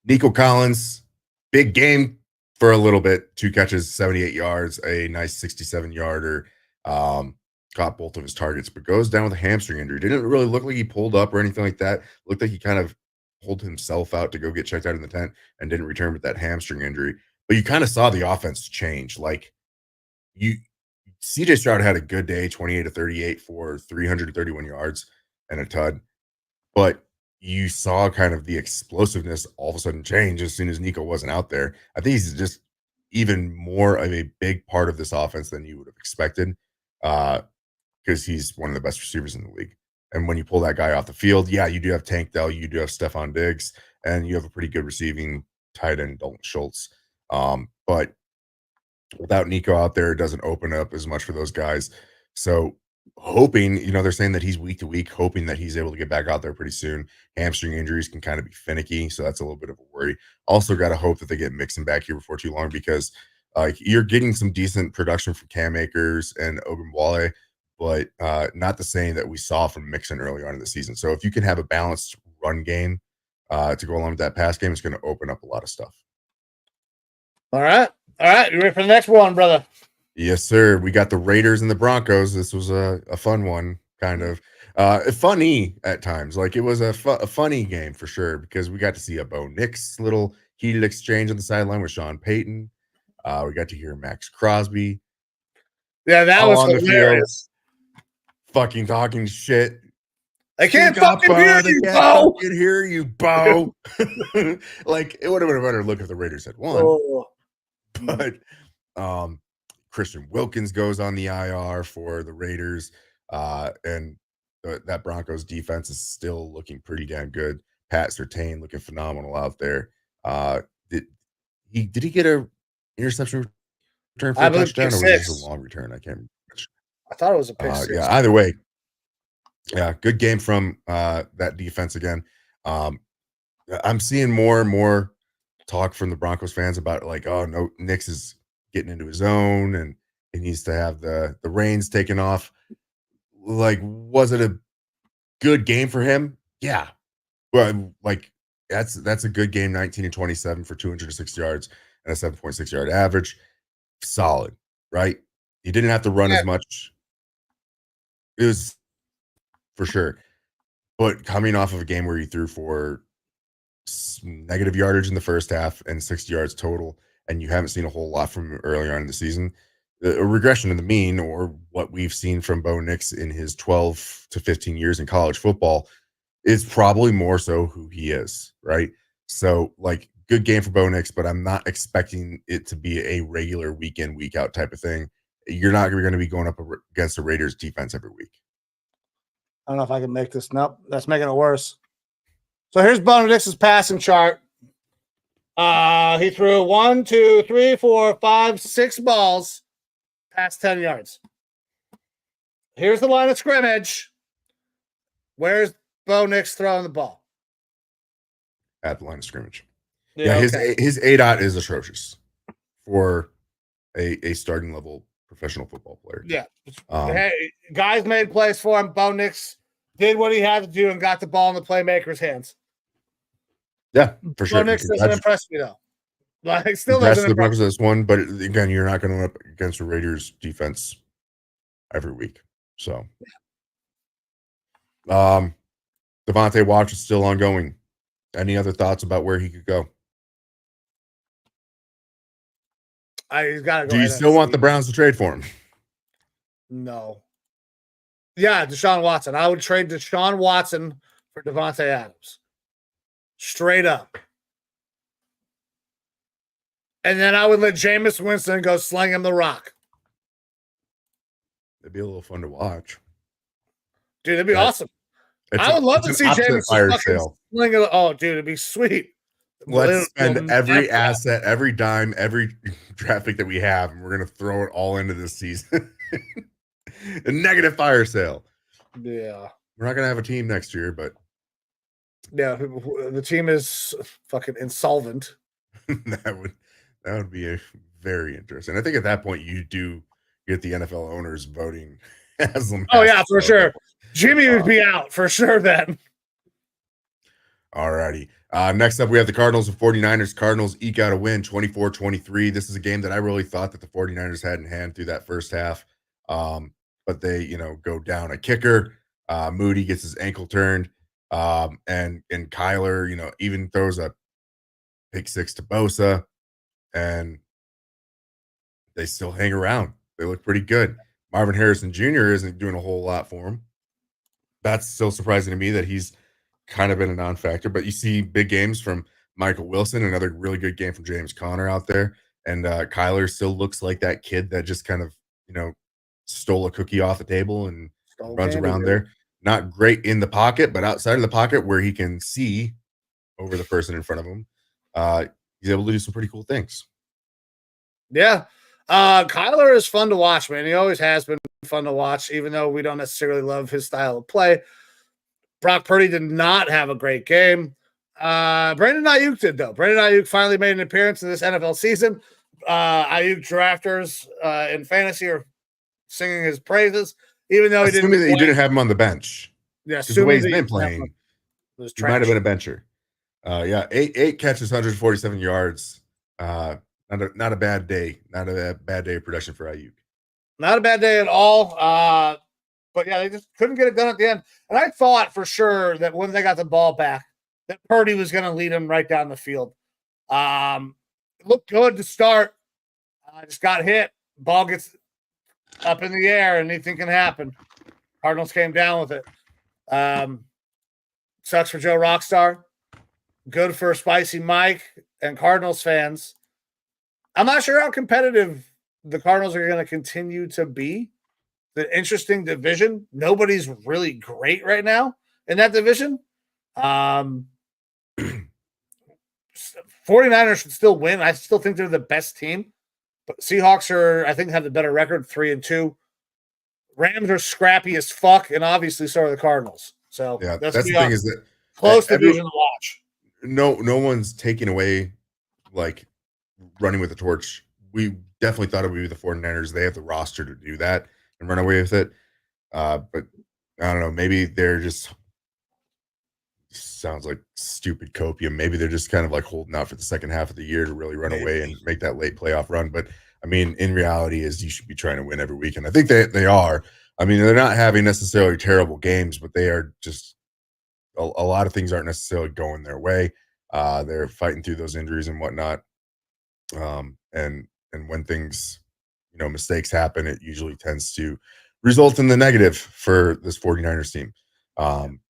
Nico Collins, big game for a little bit. 2 catches, 78 yards, a nice 67-yarder. Caught both of his targets, but goes down with a hamstring injury. Didn't really look like he pulled up or anything like that. Looked like he kind of pulled himself out to go get checked out in the tent and didn't return with that hamstring injury. But you kind of saw the offense change. Like CJ Stroud had a good day, 28-38 for 331 yards and a tud. But you saw kind of the explosiveness all of a sudden change as soon as Nico wasn't out there. I think he's just even more of a big part of this offense than you would have expected. Because he's one of the best receivers in the league. And when you pull that guy off the field, yeah, you do have Tank Dell, you do have Stephon Diggs, and you have a pretty good receiving tight end, Dalton Schultz. But without Nico out there, it doesn't open up as much for those guys. So hoping, they're saying that he's week to week, hoping that he's able to get back out there pretty soon. Hamstring injuries can kind of be finicky, so that's a little bit of a worry. Also got to hope that they get Mixon back here before too long, because you're getting some decent production from Cam Akers and Ogunbowale, but not the same that we saw from Mixon early on in the season. So if you can have a balanced run game to go along with that pass game, it's going to open up a lot of stuff. All right. You ready for the next one, brother? Yes, sir. We got the Raiders and the Broncos. This was a fun one, kind of funny at times. Like, it was a funny game for sure, because we got to see a Bo Nix little heated exchange on the sideline with Sean Payton. We got to hear Max Crosby. Yeah, that was on hilarious. Fucking talking shit. I can't fucking hear you, Bo. Like, it would have been a better look if the Raiders had won. Oh. But Christian Wilkins goes on the IR for the Raiders, and that Broncos defense is still looking pretty damn good. Pat Surtain looking phenomenal out there. Did he get a interception return for a touchdown, or was it just a long return? I can't remember. I thought it was a pick six. Yeah, either way. Yeah, good game from that defense again. I'm seeing more and more talk from the Broncos fans about, like, oh no, Nix is getting into his own and he needs to have the reins taken off. Like, was it a good game for him? Yeah. Well, like, that's a good game. 19 and 27 for 206 yards and a 7.6 yard average. Solid, right? He didn't have to run as much. It was for sure. But coming off of a game where he threw for negative yardage in the first half and 60 yards total, and you haven't seen a whole lot from him earlier on in the season, a regression in the mean, or what we've seen from Bo Nix in his 12 to 15 years in college football, is probably more so who he is, right? So, like, good game for Bo Nix, but I'm not expecting it to be a regular week in, week out type of thing. You're not going to be going up against the Raiders defense every week. I don't know if I can make this. Nope, that's making it worse. So here's Bo Nix's passing chart. He threw 1, 2, 3, 4, 5, 6 balls past 10 yards. Here's the line of scrimmage. Where's Bo Nix throwing the ball? At the line of scrimmage. Yeah, okay. His ADOT is atrocious for a starting level professional football player. Yeah. Hey, guys made plays for him. Bo Nix did what he had to do and got the ball in the playmaker's hands. Yeah, for sure. Bo Nix doesn't impress me, though. Like, still doesn't impress me. This one, but again, you're not going to go up against the Raiders defense every week. So, Devontae Watch is still ongoing. Any other thoughts about where he could go? He's got to go. Do you still want the Browns to trade for him? No. Yeah, Deshaun Watson. I would trade Deshaun Watson for Devontae Adams. Straight up. And then I would let Jameis Winston go sling him the rock. It'd be a little fun to watch. Dude, it'd be awesome. I would love to see Jameis sling it. Oh, dude, it'd be sweet. Let's spend every asset, every dime, every draft pick that we have, and we're going to throw it all into this season. A negative fire sale. Yeah. We're not going to have a team next year, but. Yeah, the team is fucking insolvent. That would be a very interesting. I think at that point you do get the NFL owners voting as them. Oh yeah, for sure. Jimmy would be out for sure then. All righty. Next up, we have the Cardinals and 49ers. Cardinals eke out a win, 24-23. This is a game that I really thought that the 49ers had in hand through that first half. But they, go down a kicker. Moody gets his ankle turned. And Kyler, even throws a pick six to Bosa, and they still hang around. They look pretty good. Marvin Harrison Jr. isn't doing a whole lot for him. That's still surprising to me that he's kind of been a non-factor, but you see big games from Michael Wilson, another really good game from James Conner out there. And Kyler still looks like that kid that just kind of, stole a cookie off the table and runs around there. Not great in the pocket, but outside of the pocket where he can see over the person in front of him, he's able to do some pretty cool things. Yeah. Kyler is fun to watch, man. He always has been fun to watch, even though we don't necessarily love his style of play. Brock Purdy did not have a great game. Brandon Ayuk did, though. Brandon Ayuk finally made an appearance in this NFL season. Ayuk drafters in fantasy are singing his praises, even though assuming that you didn't have him on the bench. Yeah, because the way he's been playing, he might have been a bencher. Yeah, eight catches, 147 yards. Not a bad day. Not a bad day of production for Ayuk. Not a bad day at all. But yeah, they just couldn't get it done at the end. And I thought for sure that when they got the ball back, that Purdy was going to lead him right down the field. It looked good to start. Just got hit. Ball gets up in the air. Anything can happen. Cardinals came down with it. Sucks for Joe Rockstar. Good for Spicy Mike and Cardinals fans. I'm not sure how competitive the Cardinals are going to continue to be. The interesting division. Nobody's really great right now in that division. 49ers should still win. I still think they're the best team. But Seahawks are, I think, have the better record, 3-2. Rams are scrappy as fuck, and obviously so are the Cardinals. So yeah, that's the thing is that close division to watch. No one's taking away like running with the torch. We definitely thought it would be the 49ers. They have the roster to do that and run away with it. But I don't know. Maybe they're just sounds like stupid copium. Maybe they're just kind of like holding out for the second half of the year to really run away and make that late playoff run. But I mean, in reality, is you should be trying to win every week, and I think they are. I mean, they're not having necessarily terrible games, but they are just a lot of things aren't necessarily going their way. They're fighting through those injuries and whatnot. And when things, mistakes happen, it usually tends to result in the negative for this 49ers team.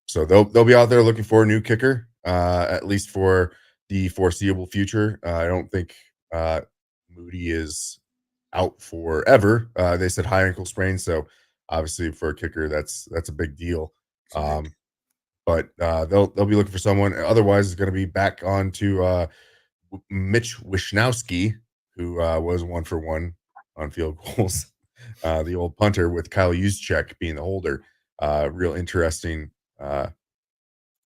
So they'll be out there looking for a new kicker, at least for the foreseeable future. I don't think Moody is out forever. They said high ankle sprain, so obviously for a kicker, that's a big deal. But they'll be looking for someone. Otherwise, it's going to be back on to Mitch Wishnowsky, who was 1-for-1 on field goals. The old punter with Kyle Juszczyk being the holder. Real interesting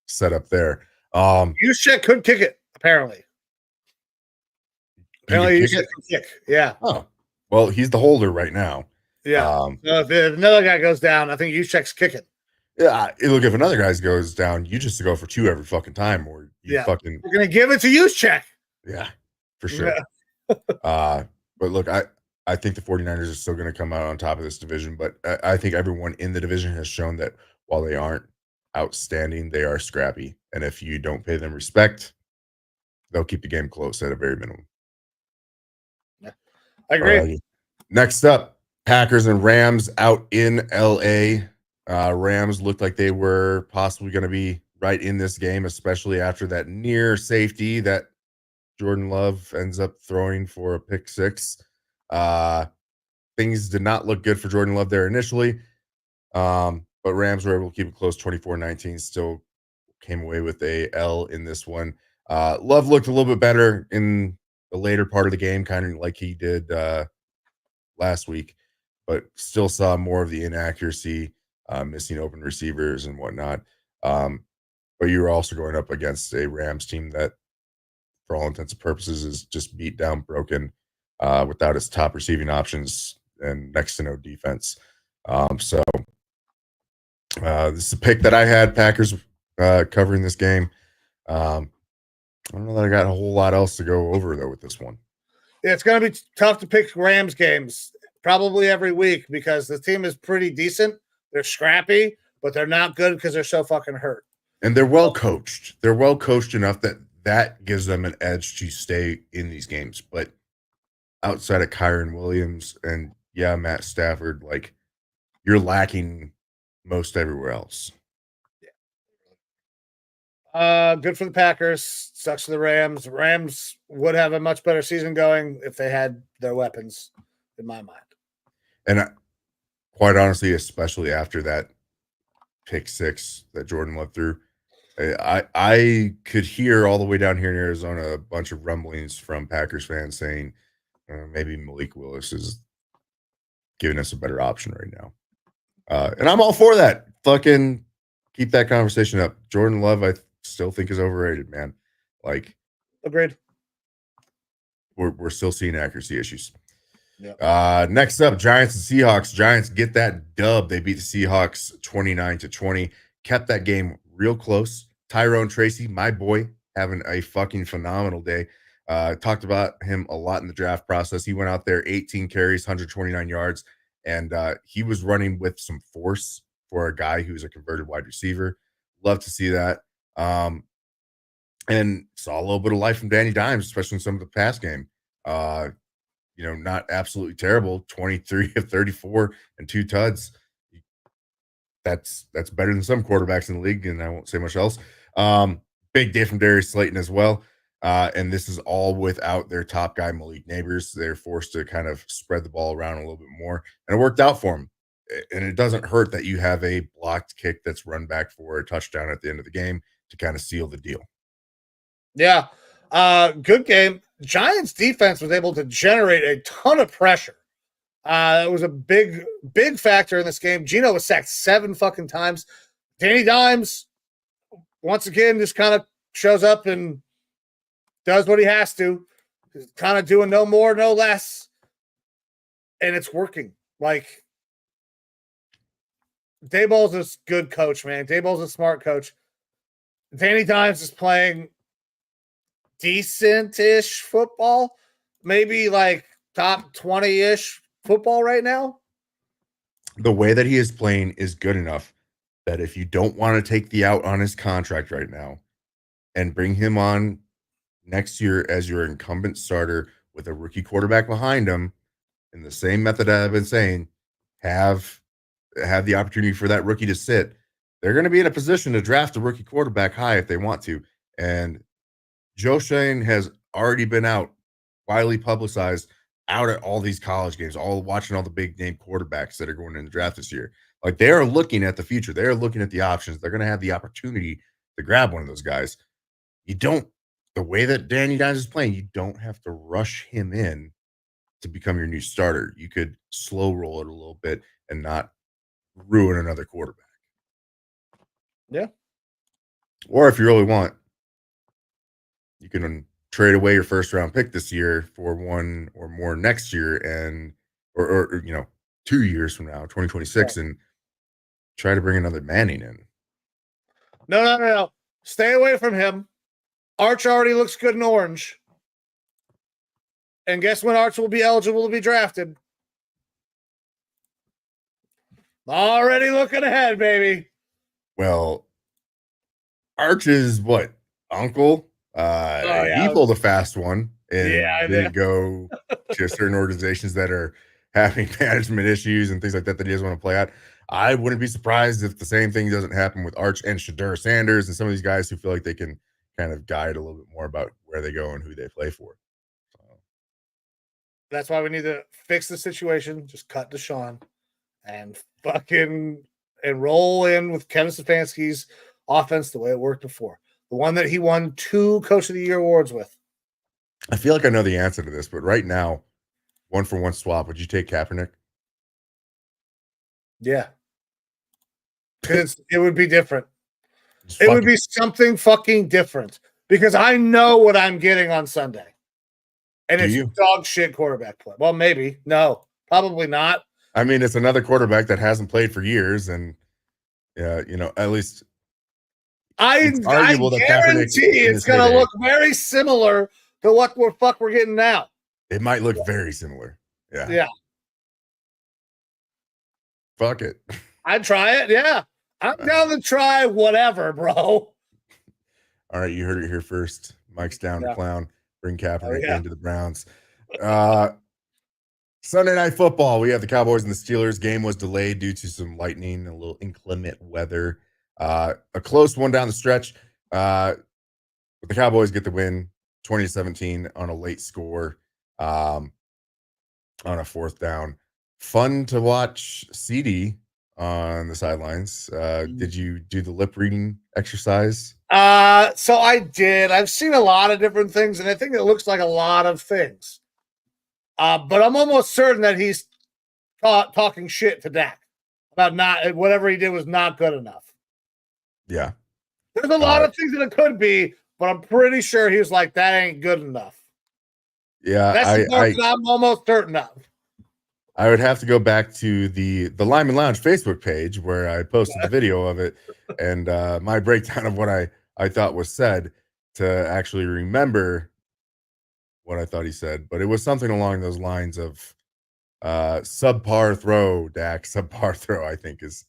setup there. Juszczyk could kick it, apparently. Apparently, Juszczyk can kick. Yeah. Oh, well, he's the holder right now. Yeah. So if another guy goes down, I think Juszczyk's kicking. Yeah, look, if another guy goes down, you just go for 2 every fucking time, or we're gonna give it to Juszczyk. Yeah, for sure. But look, I think the 49ers are still going to come out on top of this division, but I think everyone in the division has shown that while they aren't outstanding, they are scrappy, and if you don't pay them respect, they'll keep the game close at a very minimum. Yeah, I agree. Next up, Packers and Rams out in LA. Rams looked like they were possibly going to be right in this game, especially after that near safety that Jordan Love ends up throwing for a pick 6. Things did not look good for Jordan Love there initially, but Rams were able to keep it close, 24-19. Still came away with a L in this one. Love looked a little bit better in the later part of the game, kind of like he did last week, but still saw more of the inaccuracy, missing open receivers and whatnot. But you were also going up against a Rams team that, for all intents and purposes, is just beat down, broken, without its top receiving options and next to no defense. So this is a pick that I had, Packers covering this game. I don't know that I got a whole lot else to go over, though, with this one. Yeah, it's going to be tough to pick Rams games probably every week because the team is pretty decent. They're scrappy, but they're not good because they're so fucking hurt. And they're well coached. They're well coached enough that gives them an edge to stay in these games. But outside of Kyron Williams and, Matt Stafford, like, you're lacking most everywhere else. Yeah. Good for the Packers. Sucks for the Rams. Rams would have a much better season going if they had their weapons, in my mind. And quite honestly, especially after that pick 6 that Jordan Love threw, I could hear all the way down here in Arizona a bunch of rumblings from Packers fans saying, maybe Malik Willis is giving us a better option right now. And I'm all for that. Fucking keep that conversation up. Jordan Love, I still think is overrated, man. Like, agreed. We're still seeing accuracy issues. Yep. Next up, Giants and Seahawks. Giants get that dub. They beat the Seahawks 29-20. Kept that game real close. Tyrone Tracy, my boy, having a fucking phenomenal day. Talked about him a lot in the draft process. He went out there, 18 carries, 129 yards, and he was running with some force for a guy who's a converted wide receiver. Love to see that. And saw a little bit of life from Danny Dimes, especially in some of the pass game. Not absolutely terrible. 23 of 34 and 2 tuds. That's better than some quarterbacks in the league, and I won't say much else. Big day from Darius Slayton as well. And this is all without their top guy, Malik Neighbors. They're forced to kind of spread the ball around a little bit more, and it worked out for them. And it doesn't hurt that you have a blocked kick that's run back for a touchdown at the end of the game to kind of seal the deal. Yeah. Good game. Giants defense was able to generate a ton of pressure. It was a big factor in this game. Geno was sacked 7 fucking times. Danny Dimes, once again, just kind of shows up and does what he has to. He's kind of doing no more, no less. And it's working. Like, Daboll's a good coach, man. Daboll's a smart coach. Danny Dimes is playing decent-ish football, maybe like top 20-ish football right now. The way that he is playing is good enough that if you don't want to take the out on his contract right now and bring him on next year as your incumbent starter with a rookie quarterback behind him, in the same method that I've been saying, have the opportunity for that rookie to sit, they're going to be in a position to draft a rookie quarterback high if they want to. And Joe Shane has already been out, widely publicized, out at all these college games, watching all the big name quarterbacks that are going in the draft this year. Like, they are looking at the future. They're looking at the options. They're going to have the opportunity to grab one of those guys. The way that Danny Dimes is playing, you don't have to rush him in to become your new starter. You could slow roll it a little bit and not ruin another quarterback. Yeah. Or if you really want, you can trade away your first round pick this year for one or more next year, and or 2 years from now, 2026, and try to bring another Manning in. No. Stay away from him. Arch already looks good in orange. And guess when Arch will be eligible to be drafted? Already looking ahead, baby. Well, Arch is what? Uncle? He pulled a fast one and didn't go to certain organizations that are having management issues and things like that he doesn't want to play at. I wouldn't be surprised if the same thing doesn't happen with Arch and Shadur Sanders and some of these guys who feel like they can kind of guide a little bit more about where they go and who they play for. That's why we need to fix the situation. Just cut Deshaun and fucking roll in with Kevin Stefanski's offense the way it worked before. The one that he won 2 Coach of the Year awards with. I feel like I know the answer to this, but right now, 1-for-1 swap, would you take Kaepernick? Yeah. Because it would be different. It would be something fucking different. Because I know what I'm getting on Sunday. And it's dog shit quarterback play. Well, maybe. No. Probably not. I mean, it's another quarterback that hasn't played for years, and at least it's arguable that guarantee it's going to look very similar to what we're getting now. It might look very similar. Yeah. Yeah. Fuck it. I'd try it. Yeah. I'm down to try whatever, bro. All right. You heard it here first. Mike's down to clown. Bring Kaepernick into the Browns. Sunday Night Football. We have the Cowboys and the Steelers. Game was delayed due to some lightning and a little inclement weather. A close one down the stretch. But the Cowboys get the win 20-17 on a late score on a 4th down. Fun to watch CD on the sidelines. Did you do the lip reading exercise? So I did. I've seen a lot of different things, and I think it looks like a lot of things. But I'm almost certain that he's talking shit to Dak about not whatever he did was not good enough. Yeah. There's a lot of things that it could be, but I'm pretty sure he was like, that ain't good enough. Yeah, That's the part that I'm almost certain of. I would have to go back to the Lineman Lounge Facebook page where I posted the video of it and my breakdown of what I thought was said to actually remember what I thought he said. But it was something along those lines of subpar throw, Dak, subpar throw, I think is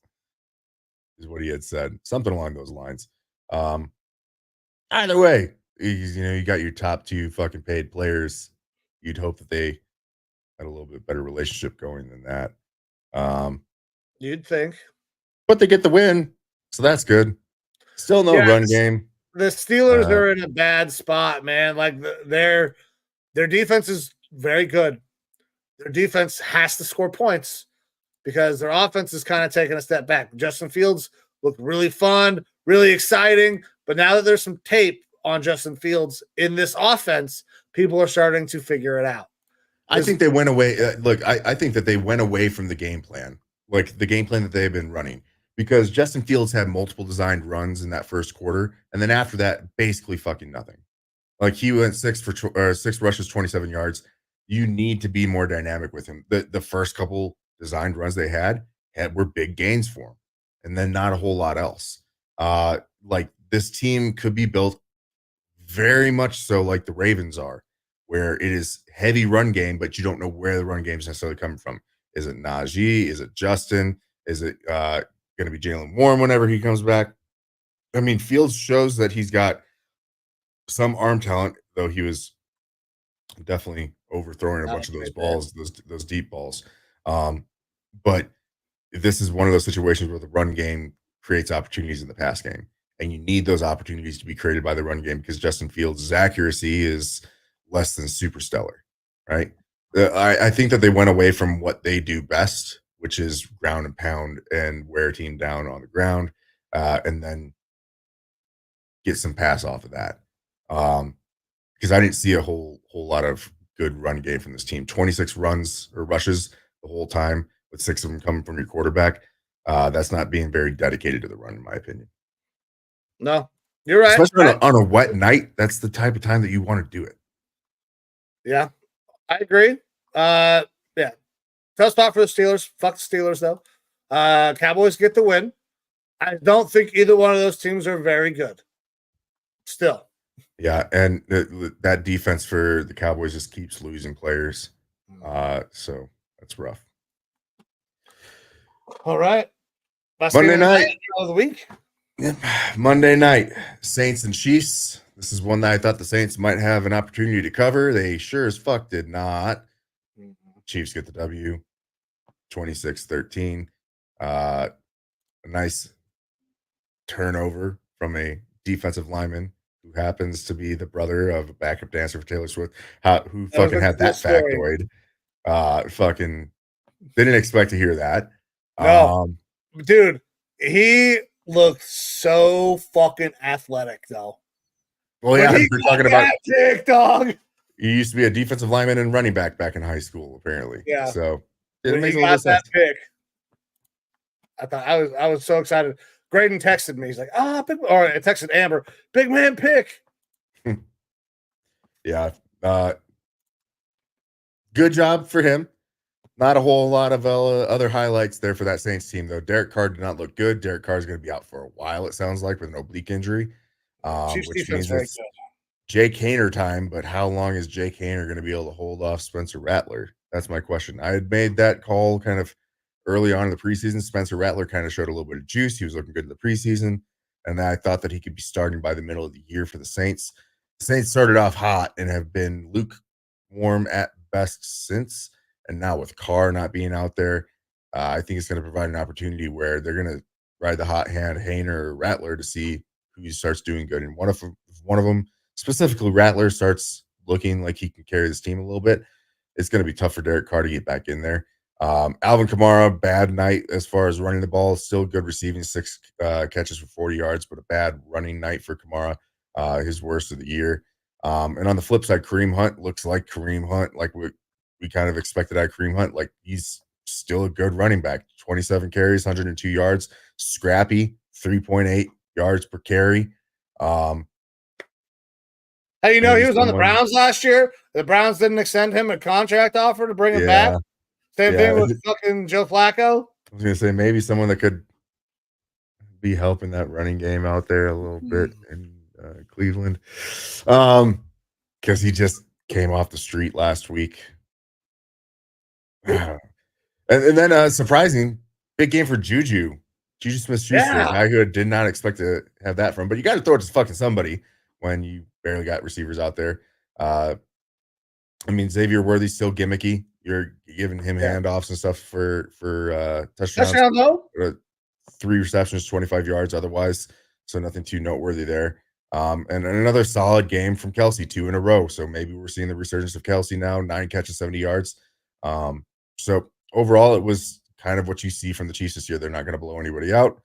what he had said. Something along those lines. Either way, you got your top two fucking paid players. You'd hope that they had a little bit better relationship going than that. You'd think. But they get the win, so that's good. Still no run game. The Steelers are in a bad spot, man. Like their defense is very good. Their defense has to score points because their offense is kind of taking a step back. Justin Fields looked really fun, really exciting, but now that there's some tape on Justin Fields in this offense, people are starting to figure it out. I think they went away. I think that they went away from the game plan, like the game plan that they've been running, because Justin Fields had multiple designed runs in that first quarter, and then after that, basically fucking nothing. Like he went 6 rushes, 27 yards. You need to be more dynamic with him. The first couple designed runs they had were big gains for him, and then not a whole lot else. Like this team could be built very much so like the Ravens are, where it is heavy run game, but you don't know where the run game is necessarily coming from. Is it Najee? Is it Justin? Is it going to be Jalen Warren whenever he comes back? I mean, Fields shows that he's got some arm talent, though he was definitely overthrowing a bunch of those balls, those deep balls. But this is one of those situations where the run game creates opportunities in the pass game, and you need those opportunities to be created by the run game because Justin Fields' accuracy is less than super stellar, right? I think that they went away from what they do best, which is ground and pound and wear a team down on the ground, and then get some pass off of that. Because I didn't see a whole lot of good run game from this team. 26 runs or rushes the whole time, with 6 of them coming from your quarterback. That's not being very dedicated to the run, in my opinion. No, you're right. Especially on a wet night, that's the type of time that you want to do it. Yeah, I agree. Yeah, tough spot for the Steelers. Fuck the Steelers, though. Cowboys get the win. I don't think either one of those teams are very good. Still. Yeah, and that defense for the Cowboys just keeps losing players. So that's rough. All right. Monday night of the week. Yep. Monday night, Saints and Chiefs. This is one that I thought the Saints might have an opportunity to cover. They sure as fuck did not. Chiefs get the W, 26-13. A nice turnover from a defensive lineman who happens to be the brother of a backup dancer for Taylor Swift, who fucking had that factoid. Fucking didn't expect to hear that. No, dude, he looked so fucking athletic, though. Well, yeah, we're talking about dick, dog. He used to be a defensive lineman and running back in high school, apparently. Yeah. So it makes a little sense. Pick, I thought I was so excited. Graydon texted me. He's like, or I texted Amber, big man pick. Yeah. Good job for him. Not a whole lot of other highlights there for that Saints team, though. Derek Carr did not look good. Derek Carr is going to be out for a while, it sounds like, with an oblique injury. Which means it's Jake Haener time, but how long is Jake Haener going to be able to hold off Spencer Rattler? That's my question. I had made that call kind of early on in the preseason. Spencer Rattler kind of showed a little bit of juice. He was looking good in the preseason, and I thought that he could be starting by the middle of the year for the Saints. The Saints started off hot and have been lukewarm at best since, and now with Carr not being out there, I think it's going to provide an opportunity where they're going to ride the hot hand Haener or Rattler to see who starts doing good. And one of them, specifically Rattler, starts looking like he can carry this team a little bit, it's going to be tough for Derek Carr to get back in there. Alvin Kamara, bad night as far as running the ball. Still good receiving, 6 catches for 40 yards, but a bad running night for Kamara, his worst of the year. And on the flip side, Kareem Hunt looks like Kareem Hunt, like we kind of expected out of Kareem Hunt. Like, he's still a good running back. 27 carries, 102 yards, scrappy, 3.8 yards per carry. Hey, he was on the someone- Browns last year. The Browns didn't extend him a contract offer to bring him back. Same thing with fucking Joe Flacco. I was gonna say maybe someone that could be helping that running game out there a little bit in Cleveland, because he just came off the street last week. and then surprising big game for Juju Smith-Schuster, a guy who I did not expect to have that from. But you got to throw it to fucking somebody when you barely got receivers out there. I mean, Xavier Worthy's still gimmicky. You're giving him handoffs and stuff for touchdowns. Touchdown though. 3 receptions, 25 yards otherwise, so nothing too noteworthy there. And another solid game from Kelsey, 2 in a row. So maybe we're seeing the resurgence of Kelsey now, 9 catches, 70 yards. So overall, it was kind of what you see from the Chiefs this year. They're not going to blow anybody out.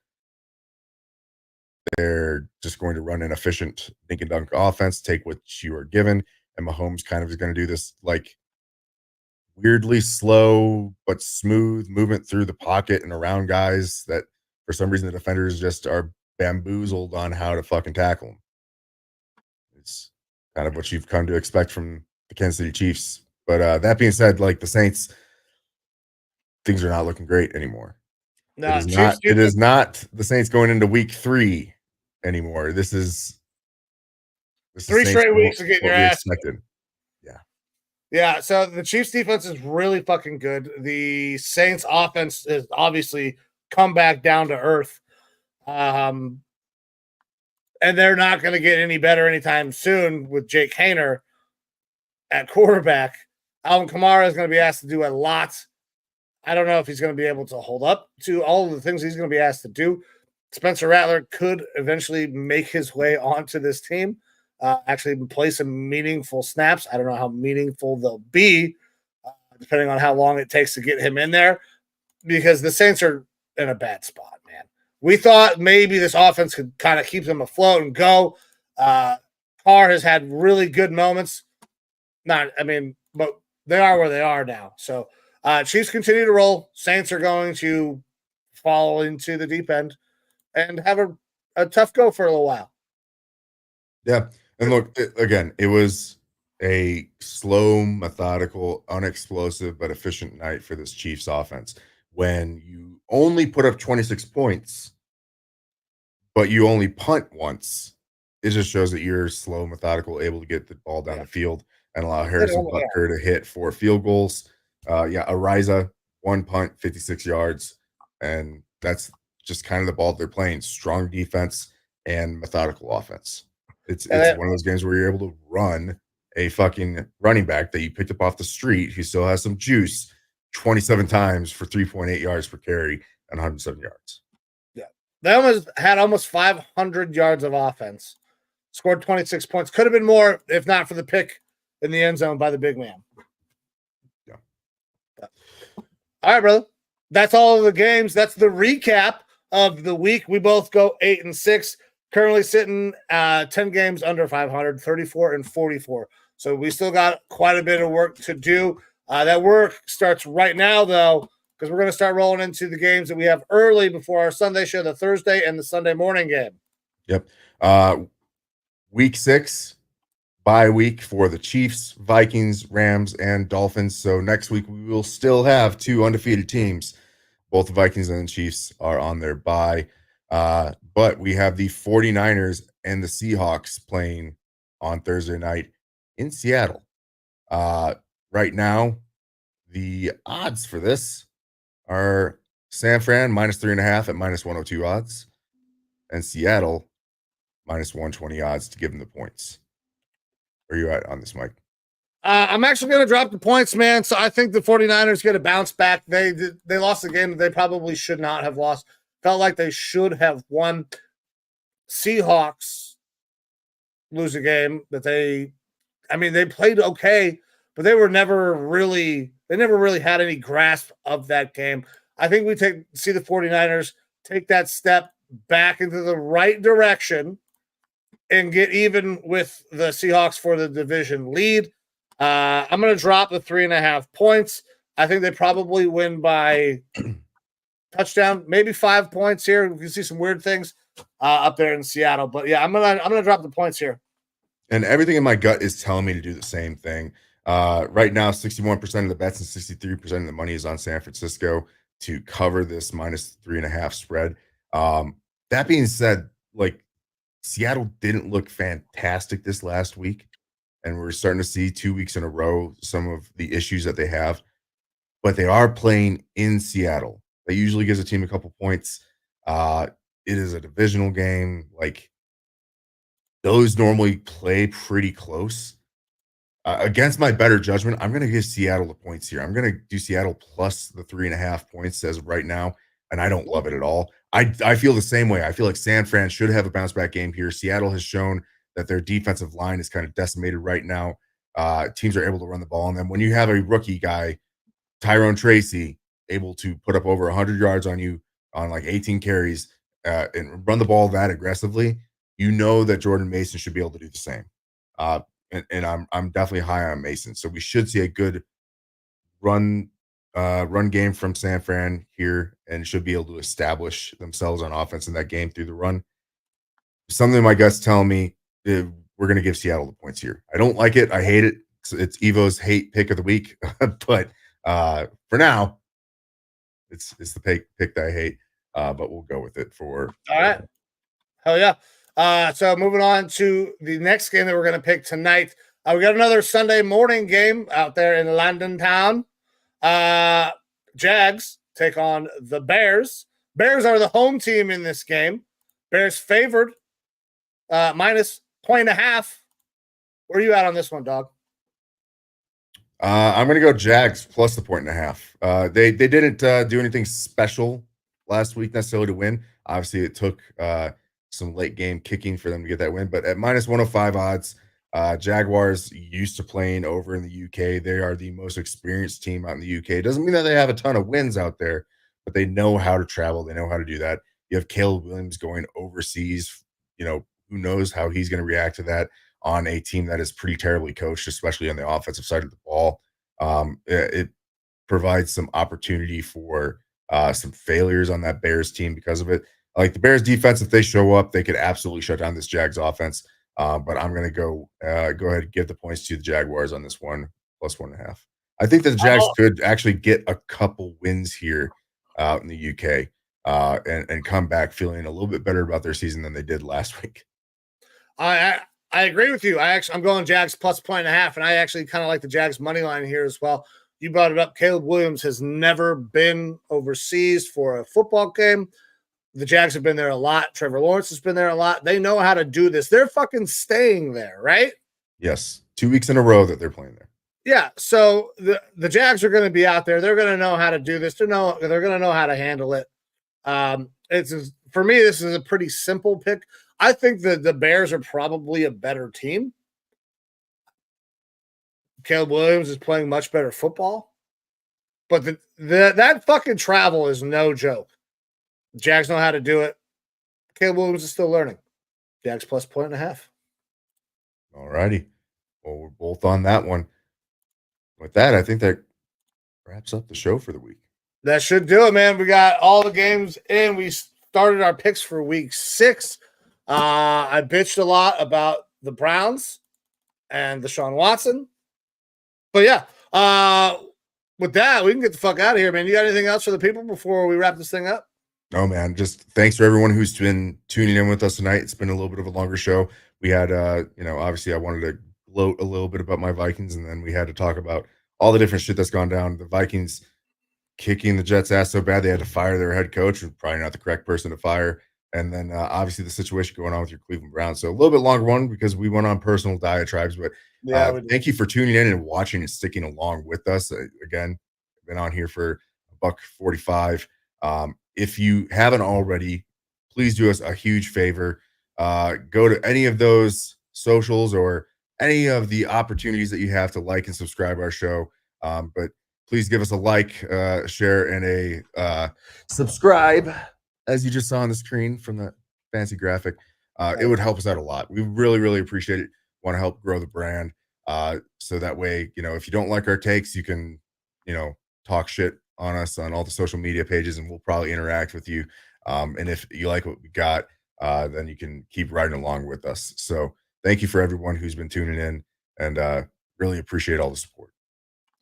They're just going to run an efficient dink and dunk offense, take what you are given. And Mahomes kind of is going to do this like weirdly slow but smooth movement through the pocket and around guys that for some reason the defenders just are bamboozled on how to fucking tackle them. It's kind of what you've come to expect from the Kansas City Chiefs. But that being said, like the Saints, things are not looking great anymore. No, it is not the Saints going into week 3 anymore. This is 3 straight weeks of getting your ass expected. Yeah, so the Chiefs defense is really fucking good. The Saints offense is obviously come back down to earth. And they're not going to get any better anytime soon with Jake Haener at quarterback. Alvin Kamara is going to be asked to do a lot. I don't know if he's going to be able to hold up to all of the things he's going to be asked to do. Spencer Rattler could eventually make his way onto this team. Actually play some meaningful snaps. I don't know how meaningful they'll be, depending on how long it takes to get him in there, because the Saints are in a bad spot, man. We thought maybe this offense could kind of keep them afloat and go. Carr has had really good moments. But they are where they are now. So Chiefs continue to roll. Saints are going to fall into the deep end and have a tough go for a little while. Yeah. And look, it was a slow, methodical, unexplosive, but efficient night for this Chiefs offense. When you only put up 26 points, but you only punt once, it just shows that you're slow, methodical, able to get the ball down the field and allow Harrison Butker to hit 4 field goals. Ariza, 1 punt, 56 yards. And that's just kind of the ball they're playing. Strong defense and methodical offense. It's one of those games where you're able to run a fucking running back that you picked up off the street who still has some juice 27 times for 3.8 yards per carry and 107 yards. Yeah. They had almost 500 yards of offense. Scored 26 points. Could have been more if not for the pick in the end zone by the big man. Yeah. All right, brother. That's all of the games. That's the recap of the week. We both go 8-6. Currently sitting 10 games under 500, 34-44. So we still got quite a bit of work to do. That work starts right now, though, because we're going to start rolling into the games that we have early before our Sunday show, the Thursday and the Sunday morning game. Yep. Week 6, bye week for the Chiefs, Vikings, Rams, and Dolphins. So next week we will still have 2 undefeated teams. Both the Vikings and the Chiefs are on their bye. But we have the 49ers and the Seahawks playing on Thursday night in Seattle. Right now, the odds for this are San Fran -3.5 at -102 odds, and Seattle -120 odds to give them the points. Where are you at on this, Mike? I'm actually going to drop the points, man. So I think the 49ers get a bounce back. They lost a game that they probably should not have lost. Felt like they should have won. Seahawks lose a game that they played okay, but they never really had any grasp of that game. I think we see the 49ers take that step back into the right direction and get even with the Seahawks for the division lead. I'm going to drop the 3.5 points. I think they probably win by touchdown, maybe 5 points here. We can see some weird things up there in Seattle, but yeah, I'm gonna drop the points here. And everything in my gut is telling me to do the same thing. Right now, 61% of the bets and 63% of the money is on San Francisco to cover this -3.5 spread. That being said, like Seattle didn't look fantastic this last week, and we're starting to see 2 weeks in a row some of the issues that they have, but they are playing in Seattle. That usually gives a team a couple points. It is a divisional game. Like those normally play pretty close. Against my better judgment, I'm going to give Seattle the points here. I'm going to do Seattle plus the 3.5 points as of right now, and I don't love it at all. I feel the same way. I feel like San Fran should have a bounce back game here. Seattle has shown that their defensive line is kind of decimated right now. Teams are able to run the ball, and then when you have a rookie guy, Tyrone Tracy, able to put up over 100 yards on you on like 18 carries and run the ball that aggressively, you know that Jordan Mason should be able to do the same. And I'm definitely high on Mason. So we should see a good run game from San Fran here and should be able to establish themselves on offense in that game through the run. Something my gut's telling me we're going to give Seattle the points here. I don't like it. I hate it. It's Evo's hate pick of the week, but for now, it's the pick that I hate. But we'll go with it for all right. Hell yeah. So moving on to the next game that we're going to pick tonight. We got another Sunday morning game out there in London town. Jags take on the Bears. Bears are the home team in this game. Bears favored -1.5. Where are you at on this one, dog? I'm going to go Jags plus the 1.5. They didn't do anything special last week necessarily to win. Obviously, it took some late game kicking for them to get that win. But at -105 odds, Jaguars used to playing over in the UK. They are the most experienced team out in the UK. It doesn't mean that they have a ton of wins out there, but they know how to travel. They know how to do that. You have Caleb Williams going overseas. You know, who knows how he's going to react to that on a team that is pretty terribly coached, especially on the offensive side of the ball. It provides some opportunity for some failures on that Bears team because of it. Like the Bears defense, if they show up, they could absolutely shut down this Jags offense. But I'm going to go ahead and give the points to the Jaguars on this one, plus 1.5. I think that the Jags could actually get a couple wins here out in the UK and come back feeling a little bit better about their season than they did last week. I agree with you. I'm going Jags plus 1.5, and I actually kind of like the Jags money line here as well. You brought it up. Caleb Williams has never been overseas for a football game. The Jags have been there a lot. Trevor Lawrence has been there a lot. They know how to do this. They're fucking staying there, right? Yes. 2 weeks in a row that they're playing there. Yeah. So the Jags are going to be out there. They're going to know how to do this. They're going to know how to handle it. For me, this is a pretty simple pick. I think that the Bears are probably a better team. Caleb Williams is playing much better football. But that fucking travel is no joke. The Jags know how to do it. Caleb Williams is still learning. Jags plus 1.5. All righty. Well, we're both on that one. With that, I think that wraps up the show for the week. That should do it, man. We got all the games in. We started our picks for week 6. I bitched a lot about the Browns and Deshaun Watson. But yeah, with that, we can get the fuck out of here, man. You got anything else for the people before we wrap this thing up? No, man. Just thanks for everyone who's been tuning in with us tonight. It's been a little bit of a longer show. We had, obviously I wanted to gloat a little bit about my Vikings, and then we had to talk about all the different shit that's gone down. The Vikings kicking the Jets' ass so bad they had to fire their head coach, and probably not the correct person to fire. And then obviously the situation going on with your Cleveland Browns. So a little bit longer one because we went on personal diatribes, but thank you for tuning in and watching and sticking along with us. Again, been on here for $1.45. If you haven't already, please do us a huge favor. Go to any of those socials or any of the opportunities that you have to like and subscribe our show. But please give us a like, share, and a subscribe, as you just saw on the screen from the fancy graphic. It would help us out a lot. We really, really appreciate it. Want to help grow the brand. So that way, if you don't like our takes, you can, talk shit on us on all the social media pages, and we'll probably interact with you. And if you like what we got, then you can keep riding along with us. So thank you for everyone who's been tuning in, and really appreciate all the support.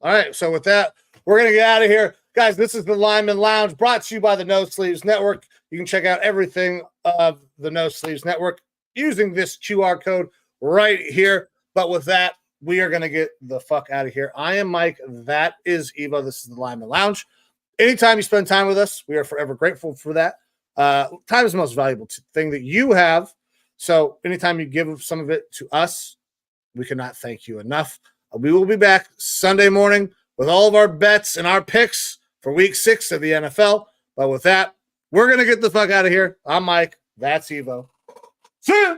All right. So with that, we're going to get out of here. Guys, this is the Lineman Lounge, brought to you by the No Sleeves Network. You can check out everything of the No Sleeves Network using this QR code right here. But with that, we are going to get the fuck out of here. I am Mike. That is Evo. This is the Lineman Lounge. Anytime you spend time with us, we are forever grateful for that. Time is the most valuable thing that you have. So anytime you give some of it to us, we cannot thank you enough. We will be back Sunday morning with all of our bets and our picks for week 6 of the NFL. But with that, we're going to get the fuck out of here. I'm Mike. That's Evo. See ya.